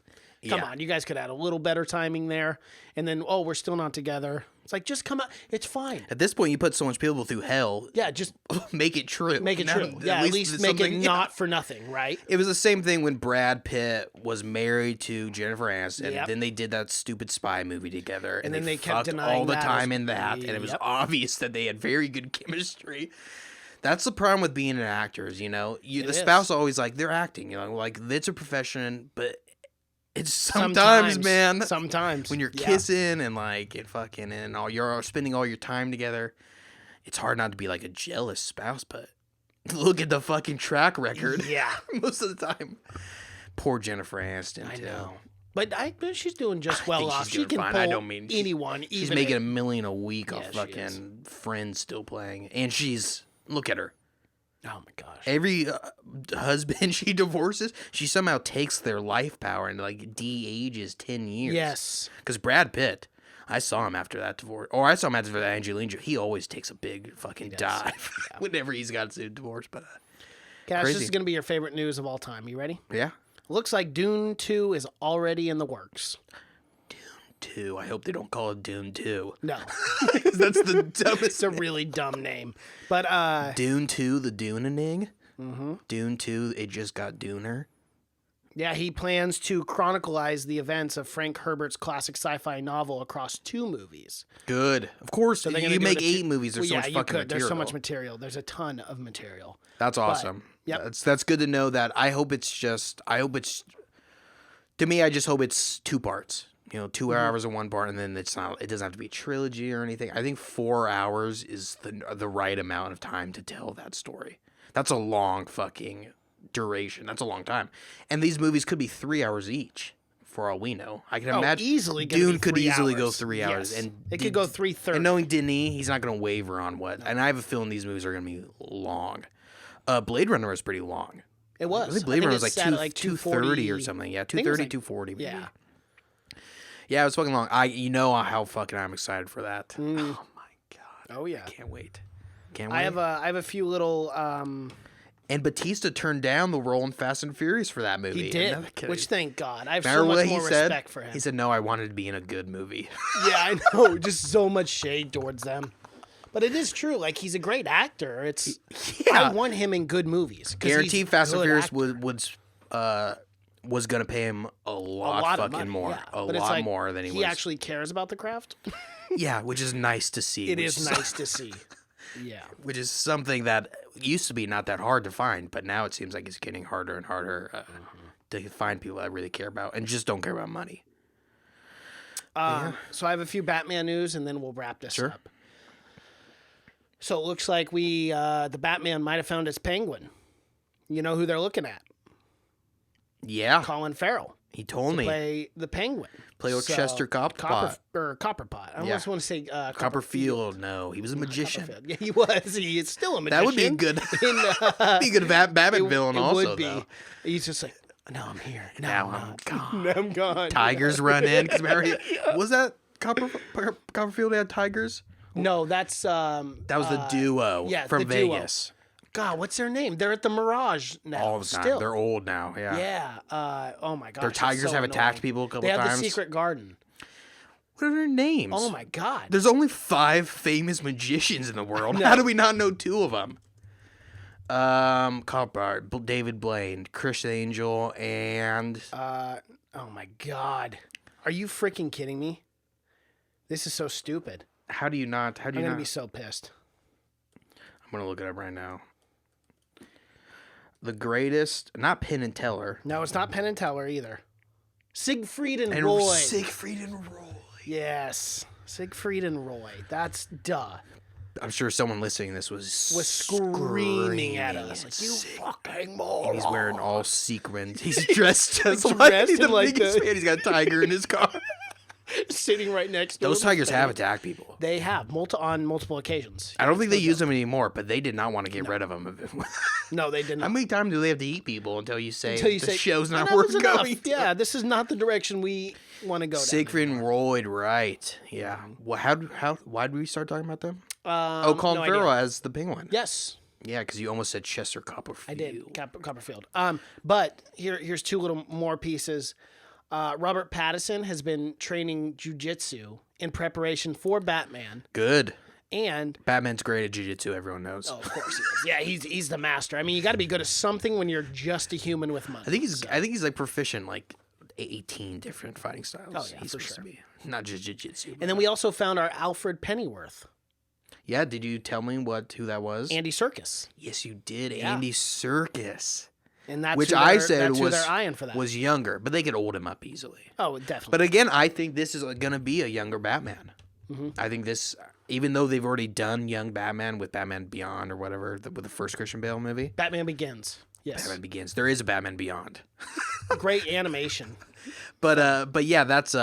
"Come Yeah. on, you guys could have had a little better timing there." And then, oh, we're still not together. It's like, just come out. It's fine. At this point, you put so much people through hell. Yeah, just Make it true. make it Now, true. Yeah, at least it's make it something- yeah. not for nothing, right? It was the same thing when Brad Pitt was married to Jennifer Aniston. Yep. Then they did that stupid spy movie together, and then they kept fucked denying all the that time as- in that, and it was Yep. obvious that they had very good chemistry. That's the problem with being an actor, you know. The is. spouse always like they're acting, you know, like it's a profession, but it's sometimes, man. Sometimes When you're Yeah. kissing and like and fucking and you're spending all your time together, it's hard not to be like a jealous spouse. But look at the fucking track record. Yeah. most of the time. Poor Jennifer Aniston. I too. know. But she's doing just well think off. she's She doing can fine. pull I don't mean anyone. She's even making if- $1 million a week Yeah, off she is. fucking Friends still playing, and she's look at her. Oh my gosh. Every husband she divorces, she somehow takes their life power and like de-ages 10 years. Yes. Because Brad Pitt, I saw him after that divorce, or I saw him after that Angelina Jolie. He always takes a big fucking dive whenever he's got a divorce. But Cash, this crazy. is going to be your favorite news of all time. You ready? yeah, Looks like Dune 2 is already in the works. 2. I hope they don't call it Dune 2. No. That's the dumbest. It's a really dumb name. But Dune 2, the Dunening. Mm-hmm. Dune 2, it just got Duner. yeah, he plans to chronicleize the events of Frank Herbert's classic sci-fi novel across 2 movies. Good. Of course, So they're gonna you do make it 8 movies. There's Well, so yeah, much fucking you could. material. There's so much material. There's a ton of material. That's awesome. yep. That's good to know that. I hope it's to me, I just hope it's 2 parts. You know, 2 hours in one part, and then it doesn't have to be a trilogy or anything. I think 4 hours is the right amount of time to tell that story. That's a long fucking duration. That's a long time. And these movies could be 3 hours each, for all we know. I can imagine easily gonna Dune be could 3 easily go hours. 3 hours. Yes. And It could go 3:30. And knowing Denis, he's not going to waver on what. And I have a feeling these movies are going to be long. Blade Runner was pretty long. It was. I think Blade Runner was it's like set at 240 230 or something. Yeah, think it was 230, like- 240. Maybe. Yeah. Yeah, it was fucking long. You know how fucking I'm excited for that. Oh my god. Oh yeah. Can't wait. Can't wait. I have a few little and Batista turned down the role in Fast and Furious for that movie. he did, Another kid. which thank God. I have Remember so much what he more said? respect for him. He said, "No, I wanted to be in a good movie." Yeah, I know. Just so much shade towards them. But it is true. Like, he's a great actor. It's Yeah. I want him in good movies. 'cause he's Guaranteed, Fast and good Furious actor. was gonna pay him a A lot, lot of fucking money, more, yeah. a But it's lot like, more than he was. actually cares about the craft. Yeah, which is nice to see. It which is nice to see. Yeah. Which is something that used to be not that hard to find, but now it seems like it's getting harder and harder to find people that really care about and just don't care about money. So I have a few Batman news, and then we'll wrap this Sure. up. So it looks like the Batman might have found his penguin. You know who they're looking at? Yeah, Colin Farrell. He told to me. play the Penguin. Play with Chester Copperpot. Copperpot. I almost want to say Copperfield. No, he was a magician. Copperfield. Yeah, he was. He is still a magician. That would be a good, be a good Batman villain. It Also, would be. though. He's just like, now I'm here. Now I'm gone. Now I'm gone. Tigers run in because was that Copperfield had tigers? No, that's That was the duo from the duo. Vegas. God, what's their name? They're at the Mirage now. All the time. Still. They're old now. Yeah. Yeah. Oh my gosh. Their it's tigers so have attacked annoying. people a couple They have times. the secret garden. What are their names? Oh my god. There's only 5 famous magicians in the world. How do we not know 2 of them? Copperfield, David Blaine, Chris Angel, and Oh my god. Are you freaking kidding me? This is so stupid. how do you not? I'm gonna be so pissed. I'm gonna look it up right now. The greatest, not Penn and Teller. No, it's not Penn and Teller either. Siegfried and Roy. Siegfried and Roy. Yes. Siegfried and Roy. That's duh. I'm sure someone listening to this was Screaming at us. Like, you fucking moron. He's wearing all sequins. He's dressed just Dressed like he's in the like biggest the- fan. He's got a tiger in his car. Sitting right next to Those him. tigers have attacked people. They have on multiple occasions. I don't think they use them anymore, but they did not want to get rid of them. No, they did How not. many times do they have to eat people until you say Until you the say show's not "Enough is worth enough." going? Yeah, this is not the direction we want to go down. Siegfried and Roy, right? Yeah. Well, why did we start talking about them? Colin no Farrell idea. as the Penguin. Yes, Yeah, because you almost said Chester Copperfield. I did. Copperfield. But here's 2 little more pieces. Robert Pattinson has been training jujitsu in preparation for Batman, Good. and Batman's great at jiu-jitsu, everyone knows. of course he is. Yeah, he's the master. I mean, you got to be good at something when you're just a human with money. I think he's like proficient like 18 different fighting styles. Oh, yeah, he's for supposed sure. to be. Not just jiu-jitsu. And then we also found our Alfred Pennyworth, Yeah, did you tell me who that was? Andy Serkis, Yes, you did. Yeah. Andy Serkis. and that's Which who I they're- said that's who was they're eyeing for that. was younger, but they could old him up easily. Oh, definitely. But again, I think this is going to be a younger Batman. Mm-hmm. I think this, even though they've already done young Batman with Batman Beyond or whatever, with the first Christian Bale movie, Batman Begins. Yes, Batman Begins. There is a Batman Beyond. great animation. But yeah, that's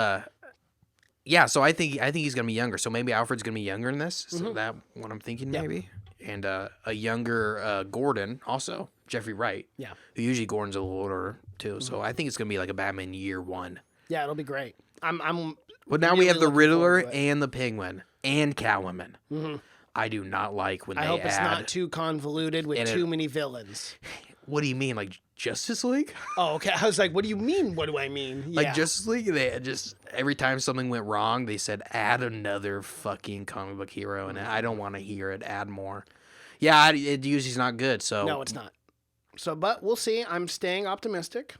yeah. So I think he's gonna be younger. So maybe Alfred's gonna be younger in this. Mm-hmm. So that what I'm thinking maybe, and a younger Gordon also, Jeffrey Wright. Yeah. Who usually Gordon's a little older too. So Mm-hmm. I think it's gonna be like a Batman year 1. Yeah, it'll be great. I'm. But now we really have the looking forward Riddler to it. and the Penguin and Catwoman. Mm-hmm. I do not like when I they hope add. it's not too convoluted with and too many villains. What do you mean, like Justice League? Oh, okay. I was like, what do you mean? What do I mean? Like Yeah. Justice League, they just every time something went wrong, they said add another fucking comic book hero, and I don't want to hear it. Add more. Yeah, it usually is not good. So No, it's not. So, but we'll see. I'm staying optimistic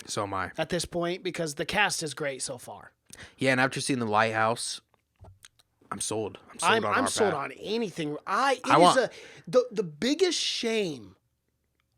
so am I. at this point because the cast is great so far. Yeah, and after seeing the Lighthouse, I'm sold. I'm sold on I'm our sold Bat. on anything. The biggest shame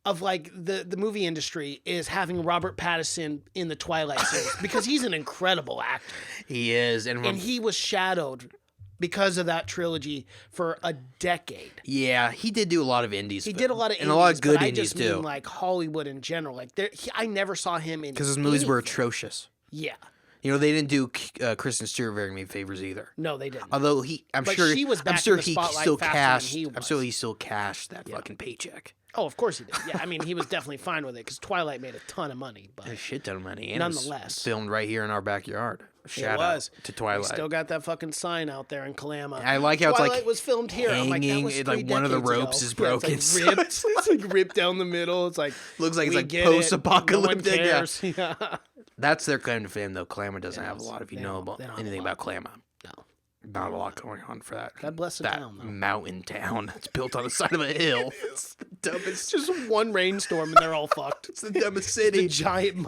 of like the movie industry is having Robert Pattinson in the Twilight series because he's an incredible actor He is, and he was shadowed because of that trilogy for a decade. yeah, he did do a lot of indies. He did a lot of and a lot of good but indies I just mean too. like Hollywood in general. Like I never saw him in Because his movies were anything. atrocious. Yeah, You know, they didn't do Kristen Stewart very many favors either. no, they didn't. Although I'm But sure she was I'm back sure in the he spotlight still faster than cashed. he I'm was. sure he still cashed that fucking paycheck. Oh, of course he did. Yeah, I mean he was definitely fine with it because Twilight made a ton of money. But A shit ton of money. And it was Nonetheless. filmed right here in our backyard. Shout it was out to Twilight. We still got that fucking sign out there in Kalama. I like how it's, Twilight like, was filmed here. I'm like, that hanging, was it, like, 3 one of the decades ago. ropes is Yeah, broken, it's so like ripped. It's like ripped down the middle. It's like Looks like it's we like get it. post-apocalyptic, No yeah. one cares. Yeah. That's their claim to fame, though. Kalama doesn't have a is. lot. If you They know don't- about they don't have anything a lot. about Kalama, No. not a lot going on for that. God bless the that town, though. mountain town. It's built on the side of a hill. It's the dumbest. It's just one rainstorm and they're all fucked. It's the dumbest The city. giant So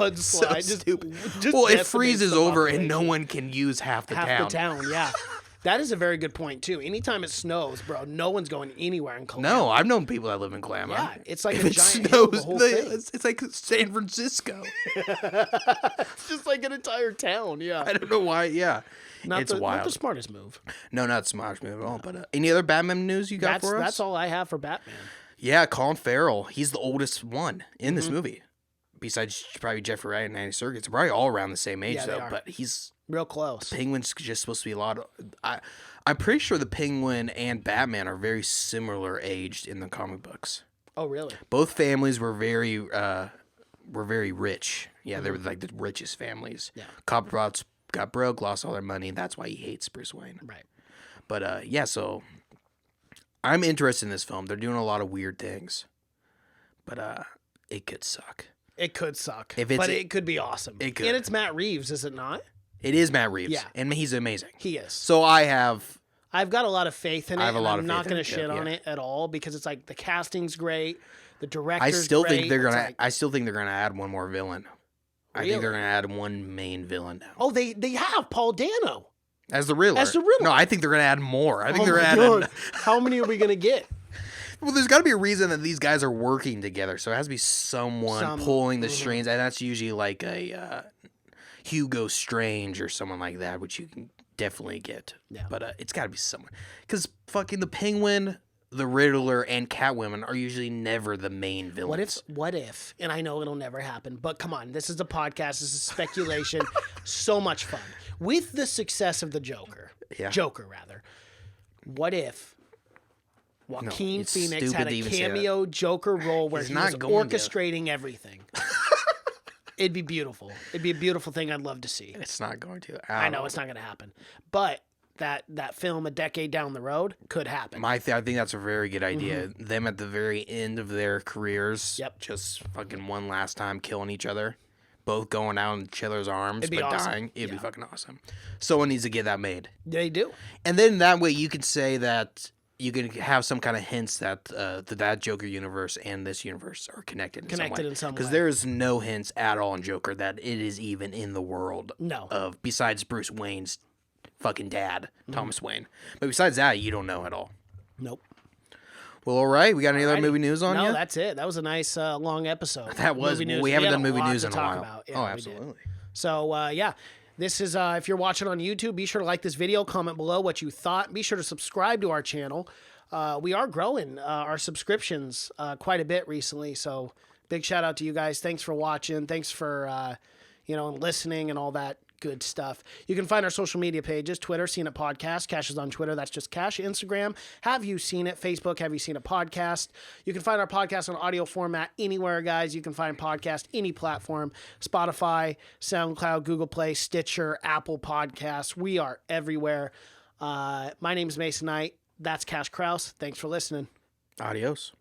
mudslide. just well, it decimates freezes the over and no population. one can use half the Half the town, yeah. That is a very good point too. Anytime it snows, bro, no one's going anywhere in Kalama. No, I've known people that live in Kalama. Yeah, it's like If a it giant hill, the snows, whole thing. it's like San Francisco. It's just like an entire town, yeah. I don't know why. Yeah, it's Not wild. the smartest move. No, not Smash move at all. But any other Batman news you got for us? That's all I have for Batman. Yeah, Colin Farrell. He's the oldest one in Mm-hmm. this movie. besides probably Jeffrey Wright and Andy Serkis, they're probably all around the same age, Yeah, they though. are. But he's Real close. Penguin's just supposed to be a lot of. I'm pretty sure the Penguin and Batman are very similar aged in the comic books. Oh, really? Both families were very rich. Yeah, they were like the richest families. Yeah. Cobblepot got broke, lost all their money, and that's why he hates Bruce Wayne. Right. But yeah, so I'm interested in this film. They're doing a lot of weird things, but it could suck. It could suck, If it's- but it could be awesome. It could. And it's Matt Reeves, is it not? It is Matt Reeves, Yeah. and he's amazing. He is. So I've got a lot of faith in it. I have a and lot I'm of not faith in going it, to shit too, on yeah. it at all because it's like the casting's great, the director's I still great. think they're It's gonna. like- I still think they're gonna add one more villain. I think they're Really? gonna add one main villain now. Oh, they have Paul Dano. As the Riddler. As the Riddler. No, I think they're gonna add more. I think Oh they're my adding. God. How many are we going to get? Well, there's got to be a reason that these guys are working together. So it has to be someone pulling the strings, and that's usually like a Hugo Strange or someone like that, which you can definitely get. Yeah. But it's got to be someone, because fucking the Penguin, the Riddler, and Catwoman are usually never the main villains. What if, and I know it'll never happen, but come on, this is a podcast, this is speculation, so much fun. With the success of the Joker, what if Joaquin it's Phoenix stupid had to a even say that. cameo Joker role where He's he not was going to. orchestrating everything? It'd be beautiful. It'd be a beautiful thing I'd love to see. It's not going to. I know it's not going to happen, but that film a decade down the road could happen. I think that's a very good idea. Them at the very end of their careers, Yep. just fucking one last time killing each other, both going out in each other's arms It'd be but awesome. dying. It'd be Yeah. fucking awesome. Someone needs to get that made, They do. and then that way you could say that you can have some kind of hints that that Joker universe and this universe are connected In some way. because there is no hints at all in Joker that it is even in the world No. of besides Bruce Wayne's fucking dad, Thomas Wayne. But besides that, you don't know at all. Nope. Well, all right. We got any other Alrighty. movie news on No, you? that's it. That was a nice long episode. That was. Movie news. We haven't had done a movie lot news to in a talk while. about. Yeah, Oh, we did. absolutely. So yeah, this is if you're watching on YouTube, be sure to like this video, comment below what you thought. Be sure to subscribe to our channel. We are growing our subscriptions quite a bit recently, so big shout out to you guys. Thanks for watching. Thanks for listening and all that good stuff. You can find our social media pages: Twitter, Seen It Podcast. Cash is on Twitter. That's just Cash. Instagram, Have You Seen It? Facebook, Have You Seen It Podcast. You can find our podcast on audio format anywhere, guys. You can find podcast any platform: Spotify, SoundCloud, Google Play, Stitcher, Apple Podcasts. We are everywhere. My name is Mason Knight. That's Cash Kraus. Thanks for listening. Adios.